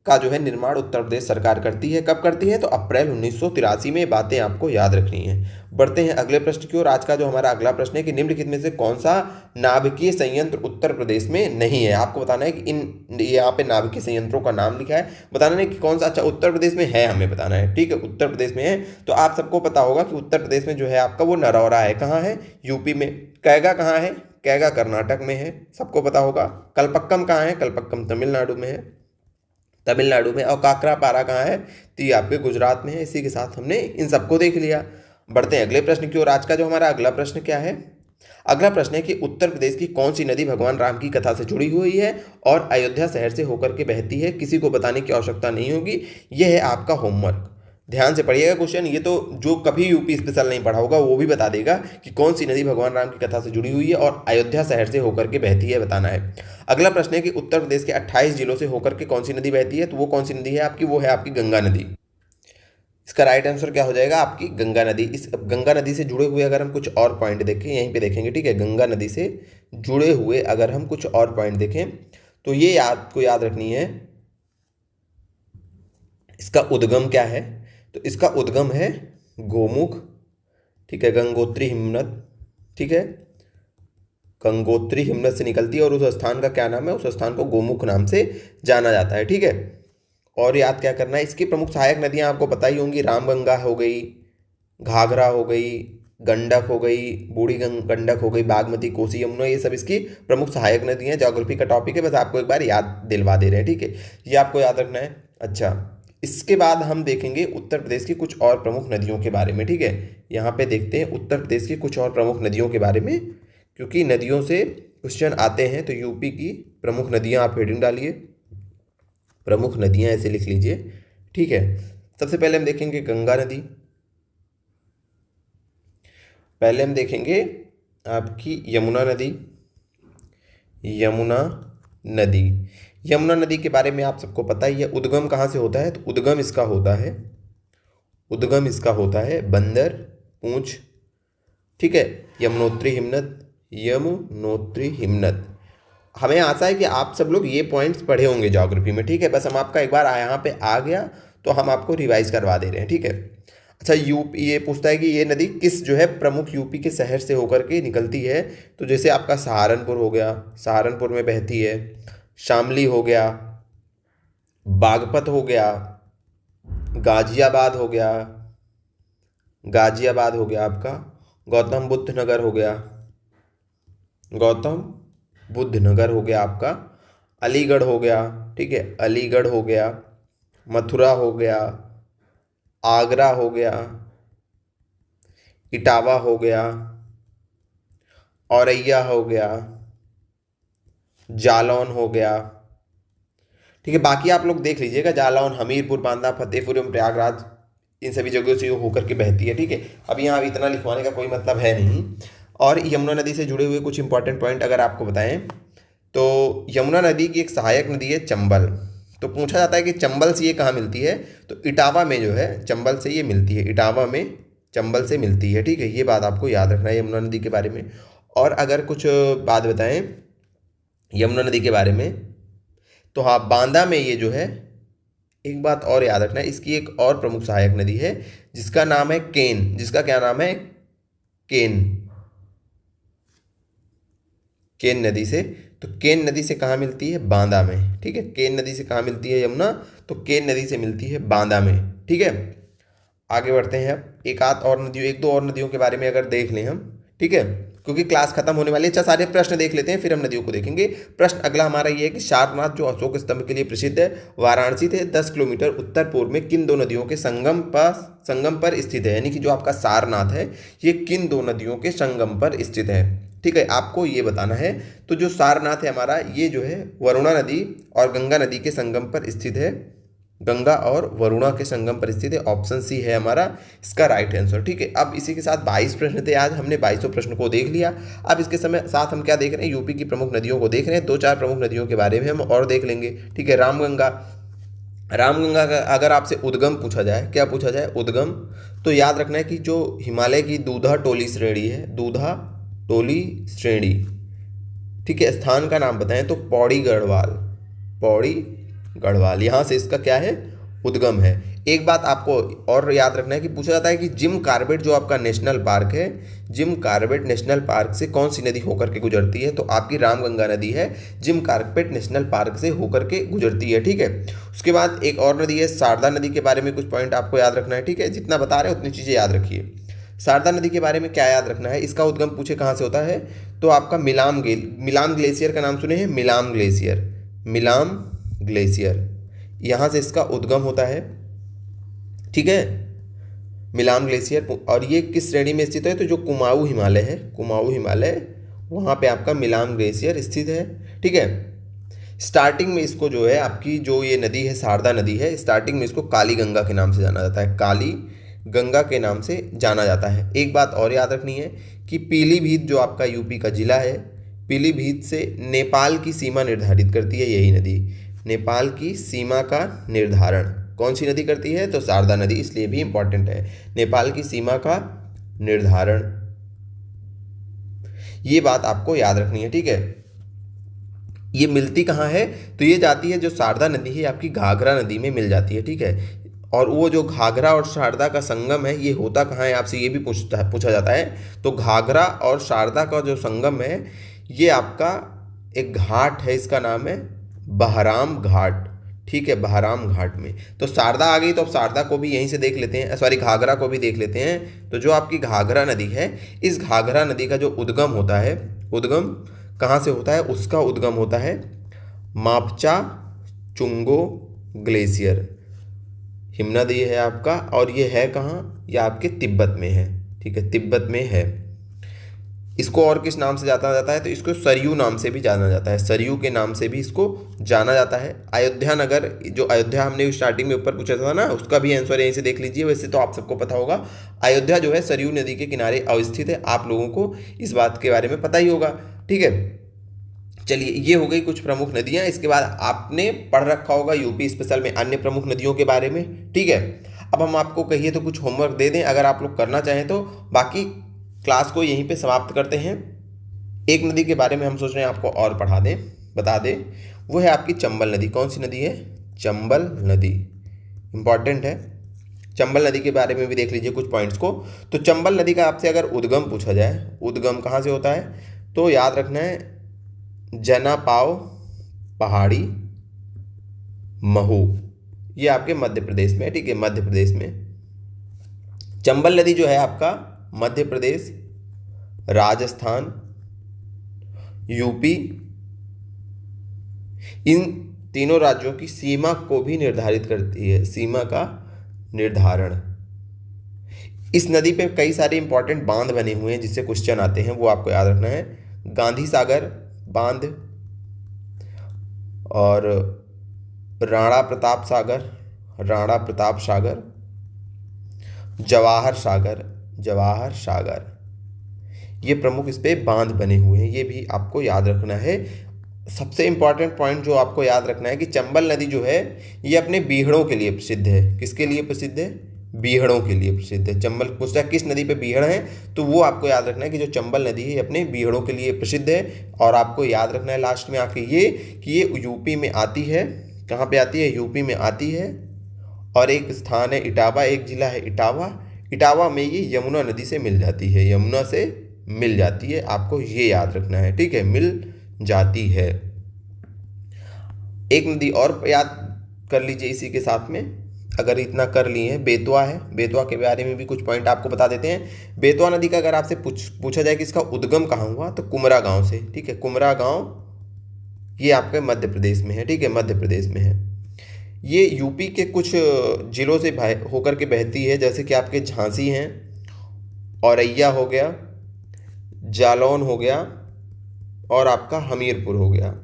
A: का जो है निर्माण उत्तर प्रदेश सरकार करती है। कब करती है, तो अप्रैल 1983 में। बातें आपको याद रखनी है। बढ़ते हैं अगले प्रश्न की ओर। आज का जो हमारा अगला प्रश्न है कि निम्नलिखित में से कौन सा नाभिकीय संयंत्र उत्तर प्रदेश में नहीं है। आपको बताना है कि यहाँ पे नाभिकीय संयंत्रों का नाम लिखा है, बताना है कि कौन सा अच्छा उत्तर प्रदेश में है, हमें बताना है, ठीक है। उत्तर प्रदेश में है तो आप सबको पता होगा कि उत्तर प्रदेश में जो है आपका वो नरौरा है। कहाँ है, यूपी में। कैगा कहाँ है, कैगा कर्नाटक में है, सबको पता होगा। कलपक्कम कहाँ है, कलपक्कम तमिलनाडु में है, और काकरापारा कहाँ है, तो ये आपके गुजरात में है। इसी के साथ हमने इन सबको देख लिया। बढ़ते हैं अगले प्रश्न की ओर। आज का जो हमारा अगला प्रश्न क्या है, अगला प्रश्न है कि उत्तर प्रदेश की कौन सी नदी भगवान राम की कथा से जुड़ी हुई है और अयोध्या शहर से होकर के बहती है, किसी को बताने की आवश्यकता नहीं होगी। यह है आपका होमवर्क, ध्यान से पढ़िएगा क्वेश्चन। ये तो जो कभी यूपी स्पेशल नहीं पढ़ा होगा वो भी बता देगा कि कौन सी नदी भगवान राम की कथा से जुड़ी हुई है और अयोध्या शहर से होकर के बहती है, बताना है। अगला प्रश्न है कि उत्तर प्रदेश के 28 जिलों से होकर के कौन सी नदी बहती है, तो वो कौन सी नदी है आपकी, वो है आपकी गंगा नदी। इसका राइट आंसर क्या हो जाएगा आपकी गंगा नदी। इस गंगा नदी से जुड़े हुए अगर हम कुछ और पॉइंट देखें, यहीं पे देखेंगे, ठीक है, गंगा नदी से जुड़े हुए अगर हम कुछ और पॉइंट देखें तो ये आपको याद रखनी है, इसका उद्गम क्या है। तो इसका उद्गम है गोमुख, ठीक है, गंगोत्री हिमनद, ठीक है, गंगोत्री हिमनद से निकलती है और उस स्थान का क्या नाम है, उस स्थान को गोमुख नाम से जाना जाता है, ठीक है। और याद क्या करना है, इसकी प्रमुख सहायक नदियां आपको पता ही होंगी, रामगंगा हो गई, घाघरा हो गई, गंडक हो गई, बूढ़ी गंडक हो गई, बागमती, कोसी, यमुना, ये सब इसकी प्रमुख सहायक नदियां। ज्योग्राफी का टॉपिक है, बस आपको एक बार याद दिलवा दे रहे हैं, ठीक है, ये आपको याद रखना है। अच्छा, इसके बाद हम देखेंगे उत्तर प्रदेश की कुछ और प्रमुख नदियों के बारे में, ठीक है। यहाँ पे देखते हैं उत्तर प्रदेश की कुछ और प्रमुख नदियों के बारे में, क्योंकि नदियों से क्वेश्चन आते हैं। तो यूपी की प्रमुख नदियाँ आप हेडिंग डालिए, प्रमुख नदियाँ ऐसे लिख लीजिए, ठीक है। सबसे पहले हम देखेंगे गंगा नदी, पहले हम देखेंगे आपकी यमुना नदी। यमुना नदी, यमुना नदी के बारे में आप सबको पता ही है। उद्गम कहाँ से होता है, तो उद्गम इसका होता है बंदर पूंछ, ठीक है, यमुनोत्री हिमनद, यमुनोत्री हिमनद। हमें आशा है कि आप सब लोग ये पॉइंट्स पढ़े होंगे ज्योग्राफी में, ठीक है। बस हम आपका एक बार यहाँ पे आ गया तो हम आपको रिवाइज करवा दे रहे हैं, ठीक है। अच्छा, यूपी ये पूछता है कि ये नदी किस जो है प्रमुख यूपी के शहर से होकर के निकलती है। तो जैसे आपका सहारनपुर हो गया, सहारनपुर में बहती है, शामली हो गया, बागपत हो गया, गाजियाबाद हो गया, आपका गौतम बुद्ध नगर हो गया, आपका अलीगढ़ हो गया, ठीक है, अलीगढ़ हो गया, मथुरा हो गया, आगरा हो गया, इटावा हो गया, औरैया हो गया, जालौन हो गया, ठीक है। बाकी आप लोग देख लीजिएगा, जालौन, हमीरपुर, बांदा, फतेहपुर एवं प्रयागराज, इन सभी जगहों से होकर के बहती है, ठीक है। अब यहाँ इतना लिखवाने का कोई मतलब है नहीं। और यमुना नदी से जुड़े हुए कुछ इंपॉर्टेंट पॉइंट अगर आपको बताएं तो यमुना नदी की एक सहायक नदी है चंबल। तो पूछा जाता है कि चंबल से ये कहाँ मिलती है, तो इटावा में जो है चंबल से ये मिलती है, इटावा में चंबल से मिलती है, ठीक है। ये बात आपको याद रखना है यमुना नदी के बारे में। और अगर कुछ बात बताएं यमुना नदी के बारे में तो हाँ, बांदा में ये जो है, एक बात और याद रखना है, इसकी एक और प्रमुख सहायक नदी है जिसका नाम है केन। जिसका क्या नाम है, केन नदी से। तो केन नदी से कहाँ मिलती है, बांदा में, ठीक है। केन नदी से कहाँ मिलती है यमुना, तो केन नदी से मिलती है बांदा में, ठीक है। आगे बढ़ते हैं, एक दो और नदियों के बारे में अगर देख लें हम, ठीक है, क्योंकि क्लास खत्म होने वाली है। अच्छा, सारे प्रश्न देख लेते हैं फिर हम नदियों को देखेंगे। प्रश्न अगला हमारा ये है कि सारनाथ जो अशोक स्तंभ के लिए प्रसिद्ध है, वाराणसी से 10 किलोमीटर उत्तर पूर्व में किन दो नदियों के संगम पर स्थित है। यानी कि जो आपका सारनाथ है ये किन दो नदियों के संगम पर स्थित है, ठीक है, आपको ये बताना है। तो जो सारनाथ है हमारा, ये जो है वरुणा नदी और गंगा नदी के संगम पर स्थित है, गंगा और वरुणा के संगम पर स्थित है। ऑप्शन सी है हमारा इसका राइट आंसर, ठीक है। अब इसी के साथ 22 प्रश्न थे, आज हमने 22 प्रश्न को देख लिया। अब इसके साथ हम क्या देख रहे हैं, यूपी की प्रमुख नदियों को देख रहे हैं। 2-4 प्रमुख नदियों के बारे में हम और देख लेंगे, ठीक है। रामगंगा का अगर आपसे उद्गम पूछा जाए, क्या पूछा जाए, उद्गम, तो याद रखना है कि जो हिमालय की दूधा टोली श्रेणी है, दूधा टोली श्रेणी, ठीक है, स्थान का नाम बताएं तो पौड़ी गढ़वाल, यहाँ से इसका क्या है, उद्गम है। एक बात आपको और याद रखना है कि पूछा जाता है कि जिम कॉर्बेट जो आपका नेशनल पार्क है, जिम कॉर्बेट नेशनल पार्क से कौन सी नदी होकर के गुजरती है, तो आपकी रामगंगा नदी है, जिम कॉर्बेट नेशनल पार्क से होकर के गुजरती है, ठीक है। उसके बाद एक और नदी है शारदा नदी, के बारे में कुछ पॉइंट आपको याद रखना है, ठीक है। जितना बता रहे हैं उतनी चीज़ें याद रखिए। शारदा नदी के बारे में क्या याद रखना है, इसका उद्गम पूछे कहाँ से होता है, तो आपका मिलाम ग्लेशियर का नाम सुने हैं, मिलाम ग्लेशियर, यहाँ से इसका उद्गम होता है, ठीक है, मिलाम ग्लेशियर। और ये किस श्रेणी में स्थित है, तो जो कुमाऊँ हिमालय वहाँ पे आपका मिलाम ग्लेशियर स्थित है, ठीक है। स्टार्टिंग में इसको जो है आपकी जो ये नदी है शारदा नदी है, स्टार्टिंग में इसको काली गंगा के नाम से जाना जाता है, काली गंगा के नाम से जाना जाता है। एक बात और याद रखनी है कि पीलीभीत जो आपका यूपी का जिला है, पीलीभीत से नेपाल की सीमा निर्धारित करती है यही नदी। नेपाल की सीमा का निर्धारण कौन सी नदी करती है? तो शारदा नदी, इसलिए भी इंपॉर्टेंट है। नेपाल की सीमा का निर्धारण, ये बात आपको याद रखनी है, ठीक है। ये मिलती कहाँ है? तो ये जाती है, जो शारदा नदी है आपकी घाघरा नदी में मिल जाती है, ठीक है। और वो जो घाघरा और शारदा का संगम है ये होता कहाँ है, आपसे ये भी पूछा जाता है। तो घाघरा और शारदा का जो संगम है ये आपका एक घाट है, इसका नाम है बहराम घाट, ठीक है, बहराम घाट में। तो शारदा आ गई, तो अब शारदा को भी यहीं से देख लेते हैं, सॉरी घाघरा को भी देख लेते हैं। तो जो आपकी घाघरा नदी है, इस घाघरा नदी का जो उद्गम होता है, उद्गम कहाँ से होता है? उसका उद्गम होता है मापचा चुंगो ग्लेशियर, हिमनद ये है आपका, और ये है कहाँ? ये आपके तिब्बत में है, ठीक है, तिब्बत में है। इसको और किस नाम से जाना जाता है? तो इसको सरयू नाम से भी जाना जाता है, सरयू के नाम से भी इसको जाना जाता है। अयोध्या नगर, जो अयोध्या हमने स्टार्टिंग में ऊपर पूछा था ना, उसका भी आंसर यहीं से देख लीजिए। वैसे तो आप सबको पता होगा, अयोध्या जो है सरयू नदी के किनारे अवस्थित है, आप लोगों को इस बात के बारे में पता ही होगा, ठीक है। चलिए, ये हो गई कुछ प्रमुख नदियां। इसके बाद आपने पढ़ रखा होगा यूपी स्पेशल में अन्य प्रमुख नदियों के बारे में, ठीक है। अब हम आपको कहिए तो कुछ होमवर्क दे दें अगर आप लोग करना चाहें तो, बाकी क्लास को यहीं पे समाप्त करते हैं। एक नदी के बारे में हम सोच रहे हैं आपको और पढ़ा दें, बता दें, वो है आपकी चंबल नदी। कौन सी नदी है? चंबल नदी, इंपॉर्टेंट है। चंबल नदी के बारे में भी देख लीजिए कुछ पॉइंट्स को। तो चंबल नदी का आपसे अगर उद्गम पूछा जाए, उद्गम कहाँ से होता है? तो याद रखना है जनापाव पहाड़ी महू, ये आपके मध्य प्रदेश में है, ठीक है, मध्य प्रदेश में। चंबल नदी जो है आपका मध्य प्रदेश, राजस्थान, यूपी, इन तीनों राज्यों की सीमा को भी निर्धारित करती है, सीमा का निर्धारण। इस नदी पे कई सारे इंपॉर्टेंट बांध बने हुए हैं जिससे क्वेश्चन आते हैं, वो आपको याद रखना है। गांधी सागर बांध, और राणा प्रताप सागर, राणा प्रताप सागर, जवाहर सागर, जवाहर सागर, ये प्रमुख इस पे बांध बने हुए हैं, ये भी आपको याद रखना है। सबसे इंपॉर्टेंट पॉइंट जो आपको याद रखना है कि चंबल नदी जो है ये अपने बीहड़ों के लिए प्रसिद्ध है। किसके लिए प्रसिद्ध है? बीहड़ों के लिए प्रसिद्ध है। चंबल पूछता है किस नदी पे बीहड़ है, तो वो आपको याद रखना है कि जो चंबल नदी है ये अपने बीहड़ों के लिए प्रसिद्ध है। और आपको याद रखना है लास्ट में आके ये कि ये यूपी में आती है। कहाँ पे आती है? यूपी में आती है। और एक स्थान है इटावा, एक जिला है इटावा, इटावा में ये यमुना नदी से मिल जाती है, यमुना से मिल जाती है, आपको ये याद रखना है, ठीक है, मिल जाती है। एक नदी और याद कर लीजिए इसी के साथ में, अगर इतना कर लिए हैं, बेतवा है, बेतवा के बारे में भी कुछ पॉइंट आपको बता देते हैं। बेतवा नदी का अगर आपसे पूछा जाए कि इसका उद्गम कहाँ हुआ, तो कुमरा गांव से, ठीक है, कुमरा गांव ये आपके मध्य प्रदेश में है, ठीक है, मध्य प्रदेश में है। ये यूपी के कुछ जिलों से होकर के बहती है, जैसे कि आपके झांसी हैं, औरैया हो गया, जालौन हो गया, और आपका हमीरपुर हो गया।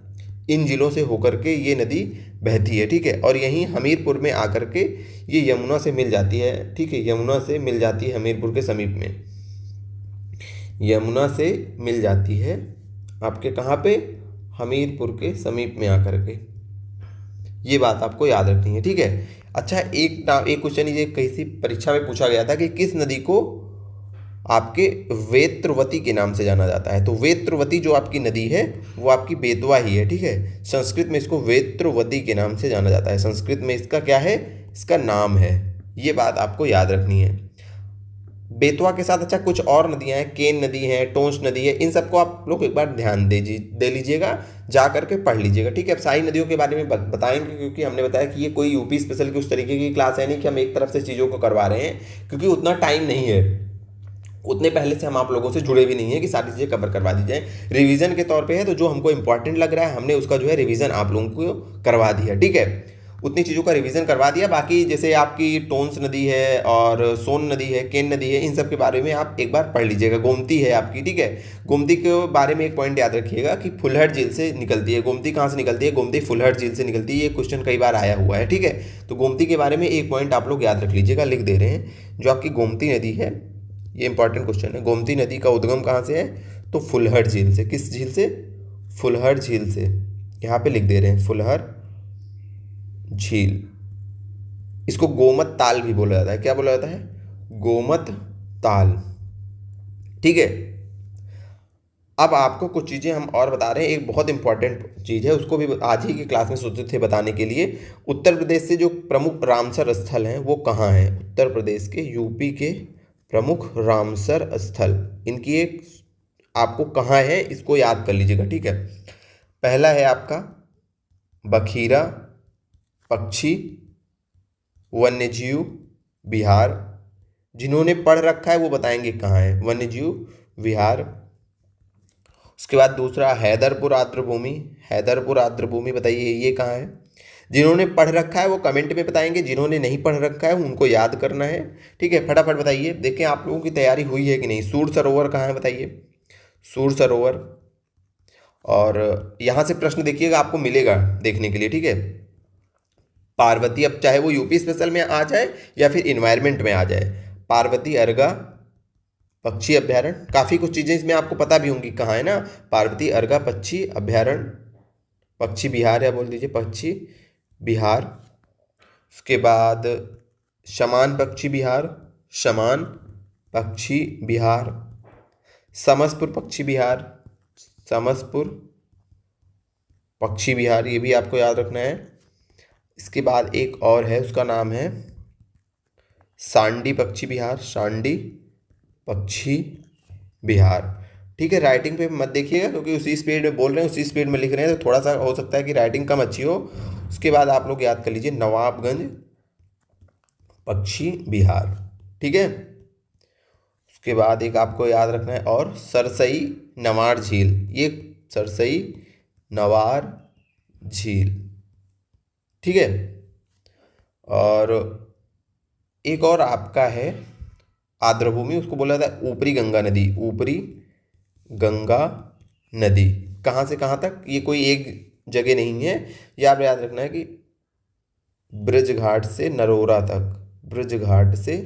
A: इन जिलों से होकर के ये नदी बहती है, ठीक है। और यहीं हमीरपुर में आकर के ये यमुना से मिल जाती है, ठीक है, यमुना से मिल जाती है हमीरपुर के समीप में, यमुना से मिल जाती है आपके कहाँ पे? हमीरपुर के समीप में आकर के। ये बात आपको याद रखनी है, ठीक है। अच्छा, एक क्वेश्चन ये कहीं सी परीक्षा में पूछा गया था कि किस नदी को आपके वेत्रवती के नाम से जाना जाता है। तो वेत्रवती जो आपकी नदी है वो आपकी बेतवा ही है, ठीक है। संस्कृत में इसको वेत्रवती के नाम से जाना जाता है, संस्कृत में इसका क्या है? इसका नाम है। ये बात आपको याद रखनी है। बेतवा के साथ अच्छा कुछ और नदियां हैं, केन नदी है, टोंस नदी है, इन सबको आप लोग एक बार ध्यान दे लीजिएगा, जा करके पढ़ लीजिएगा, ठीक है। अब सारी नदियों के बारे में बताएंगे, क्योंकि हमने बताया कि ये कोई यूपी स्पेशल की उस तरीके की क्लास है नहीं कि हम एक तरफ से चीज़ों को करवा रहे हैं, क्योंकि उतना टाइम नहीं है, उतने पहले से हम आप लोगों से जुड़े भी नहीं है कि सारी चीज़ें कवर करवा दी जाए। रिवीजन के तौर पे है, तो जो हमको इंपॉर्टेंट लग रहा है हमने उसका जो है रिवीजन आप लोगों को करवा दिया, ठीक है, उतनी चीज़ों का रिवीजन करवा दिया। बाकी जैसे आपकी टोंस नदी है और सोन नदी है, केन नदी है, इन सब के बारे में आप एक बार पढ़ लीजिएगा। गोमती है आपकी, ठीक है, गोमती के बारे में एक पॉइंट याद रखिएगा कि फुलहर झील से निकलती है। गोमती कहाँ से निकलती है? गोमती फुलहर झील से निकलती है। ये क्वेश्चन कई बार आया हुआ है, ठीक है। तो गोमती के बारे में एक पॉइंट आप लोग याद रख लीजिएगा, लिख दे रहे हैं। जो आपकी गोमती नदी है, ये इंपॉर्टेंट क्वेश्चन है, गोमती नदी का उद्गम कहाँ से है? तो फुलहर झील से। किस झील से? फुलहर झील से। यहाँ पे लिख दे रहे हैं फुलहर झील, इसको गोमत ताल भी बोला जाता है। क्या बोला जाता है? गोमत ताल। ठीक है। अब आपको कुछ चीज़ें हम और बता रहे हैं। एक बहुत इंपॉर्टेंट चीज़ है, उसको भी आज ही की क्लास में सोचे थे बताने के लिए। उत्तर प्रदेश से जो प्रमुख रामसर स्थल हैं वो कहाँ हैं? उत्तर प्रदेश के, यूपी के प्रमुख रामसर स्थल, इनकी एक आपको कहाँ है इसको याद कर लीजिएगा। ठीक है। पहला है आपका बखीरा पक्षी वन्यजीव विहार। जिन्होंने पढ़ रखा है वो बताएंगे कहाँ है वन्यजीव विहार। उसके बाद दूसरा हैदरपुर आर्द्रभूमि। हैदरपुर आर्द्रभूमि बताइए ये कहाँ है? जिन्होंने पढ़ रखा है वो कमेंट में बताएंगे, जिन्होंने नहीं पढ़ रखा है उनको याद करना है। ठीक है, फटाफट बताइए। देखें आप लोगों की तैयारी हुई है कि नहीं। सूर सरोवर कहाँ है बताइए? सूर सरोवर। और यहाँ से प्रश्न देखिएगा, आपको मिलेगा देखने के लिए। ठीक है। पार्वती, अब चाहे वो यूपी स्पेशल में आ जाए या फिर इन्वायरमेंट में आ जाए, पार्वती अर्गा पक्षी अभ्यारण्य। काफ़ी कुछ चीज़ें इसमें आपको पता भी होंगी कहाँ है ना। पार्वती अर्गा पक्षी अभ्यारण्य, पक्षी बिहार, या बोल दीजिए पक्षी बिहार। उसके बाद शमान पक्षी बिहार, शमान पक्षी बिहार। समसपुर पक्षी बिहार, समसपुर पक्षी बिहार, ये भी आपको याद रखना है। इसके बाद एक और है, उसका नाम है सांडी पक्षी बिहार, सांडी पक्षी बिहार। ठीक है। राइटिंग पे मत देखिएगा क्योंकि उसी स्पीड में बोल रहे हैं, उसी स्पीड में लिख रहे हैं, तो थोड़ा सा हो सकता है कि राइटिंग कम अच्छी हो। उसके बाद आप लोग याद कर लीजिए नवाबगंज पक्षी बिहार। ठीक है। उसके बाद एक आपको याद रखना है और सरसई नवार झील, ये सरसई नवार झील। ठीक है। और एक और आपका है आर्द्रभूमि, उसको बोला जाता है ऊपरी गंगा नदी, ऊपरी गंगा नदी। कहाँ से कहाँ तक? ये कोई एक जगह नहीं है, ये आप याद रखना है कि ब्रज घाट से नरोरा तक, ब्रज घाट से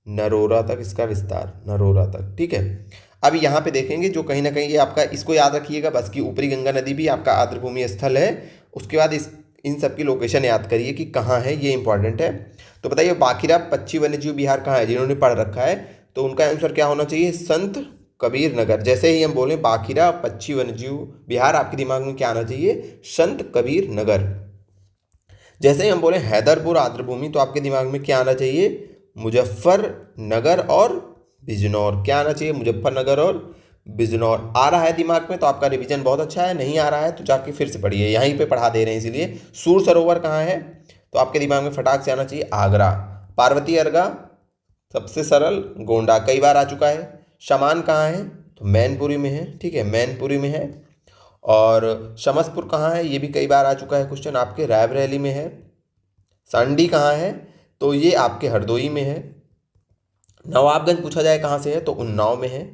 A: नरोरा तक इसका विस्तार, नरोरा तक। ठीक है। अब यहाँ पे देखेंगे जो कहीं ना कहीं ये आपका, इसको याद रखिएगा बस कि ऊपरी गंगा नदी भी आपका आर्द्रभूमि स्थल है। उसके बाद इन सब की लोकेशन याद करिए कि कहाँ है, ये इंपॉर्टेंट है। तो बताइए बाखिरा पक्षी वन्यजीव विहार कहाँ है? जिन्होंने पढ़ रखा है तो उनका आंसर क्या होना चाहिए? संत कबीर नगर। जैसे ही हम बोलें बाखिरा पक्षी वन्यजीव विहार, आपके दिमाग में क्या आना चाहिए? संत कबीर नगर। जैसे ही हम बोले हैदरपुर आर्द्रभूमि तो आपके दिमाग में क्या आना चाहिए? मुजफ्फरनगर और बिजनौर। क्या आना चाहिए? मुजफ्फरनगर और बिजनौर। आ रहा है दिमाग में तो आपका रिवीजन बहुत अच्छा है, नहीं आ रहा है तो जाके फिर से पढ़िए, यहीं पे पढ़ा दे रहे हैं इसीलिए। सूर सरोवर कहाँ है? तो आपके दिमाग में फटाक से आना चाहिए आगरा। पार्वती अर्गा सबसे सरल, गोंडा कई बार आ चुका है। शमान कहाँ है? तो मैनपुरी में है। ठीक है, मैनपुरी में है। और शमसपुर कहाँ है? ये भी कई बार आ चुका है क्वेश्चन, आपके रायबरेली में है। सांडी कहाँ है? तो ये आपके हरदोई में है। नवाबगंज पूछा जाए कहाँ से है तो उन्नाव में है।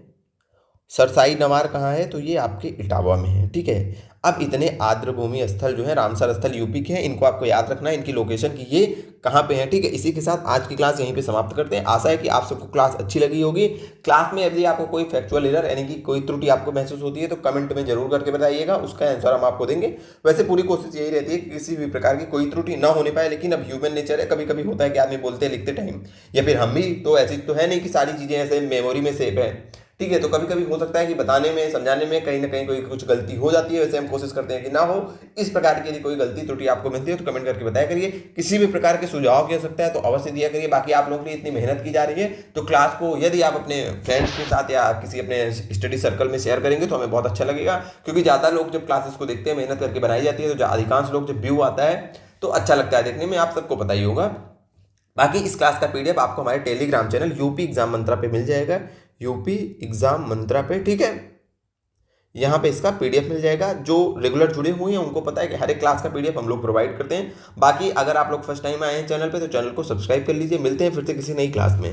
A: सरसाई नवार कहाँ है? तो ये आपके इटावा में है। ठीक है। अब इतने आर्द्रभूमि स्थल जो है रामसर स्थल यूपी के हैं, इनको आपको याद रखना है, इनकी लोकेशन की ये कहाँ पे है। ठीक है। इसी के साथ आज की क्लास यहीं पे समाप्त करते हैं। आशा है कि आप सबको क्लास अच्छी लगी होगी। क्लास में यदि आपको कोई फैक्चुअल एरर यानी कि कोई त्रुटि आपको महसूस होती है तो कमेंट में जरूर करके बताइएगा, उसका आंसर हम आपको देंगे। वैसे पूरी कोशिश यही रहती है कि किसी भी प्रकार की कोई त्रुटि ना होने पाए, लेकिन अब ह्यूमन नेचर है, कभी कभी होता है कि आदमी बोलते लिखते टाइम, या फिर हम भी तो ऐसी तो है नहीं कि सारी चीज़ें ऐसे मेमोरी में सेव है। ठीक है। तो कभी कभी हो सकता है कि बताने में, समझाने में कहीं ना कहीं कोई कुछ गलती हो जाती है, वैसे हम कोशिश करते हैं कि ना हो। इस प्रकार की यदि कोई गलती त्रुटि आपको मिलती है तो कमेंट करके बताया करिए। किसी भी प्रकार के सुझाव किया सकता है तो अवश्य दिया करिए। बाकी आप लोगों के लिए इतनी मेहनत की जा रही है तो क्लास को यदि आप अपने फ्रेंड्स के साथ या किसी अपने स्टडी सर्कल में शेयर करेंगे तो हमें बहुत अच्छा लगेगा, क्योंकि ज़्यादा लोग जब क्लासेस को देखते हैं, मेहनत करके बनाई जाती है, तो अधिकांश लोग जब व्यू आता है तो अच्छा लगता है देखने में, आप सबको पता ही होगा। बाकी इस क्लास का पीडीएफ आपको हमारे टेलीग्राम चैनल यूपी एग्जाम मंत्रा पे मिल जाएगा, यूपी एग्जाम मंत्रा पे। ठीक है। यहाँ पे इसका पीडीएफ मिल जाएगा। जो रेगुलर जुड़े हुए हैं उनको पता है कि हर एक क्लास का पीडीएफ हम लोग प्रोवाइड करते हैं। बाकी अगर आप लोग फर्स्ट टाइम आए हैं चैनल पे तो चैनल को सब्सक्राइब कर लीजिए। मिलते हैं फिर से किसी नई क्लास में।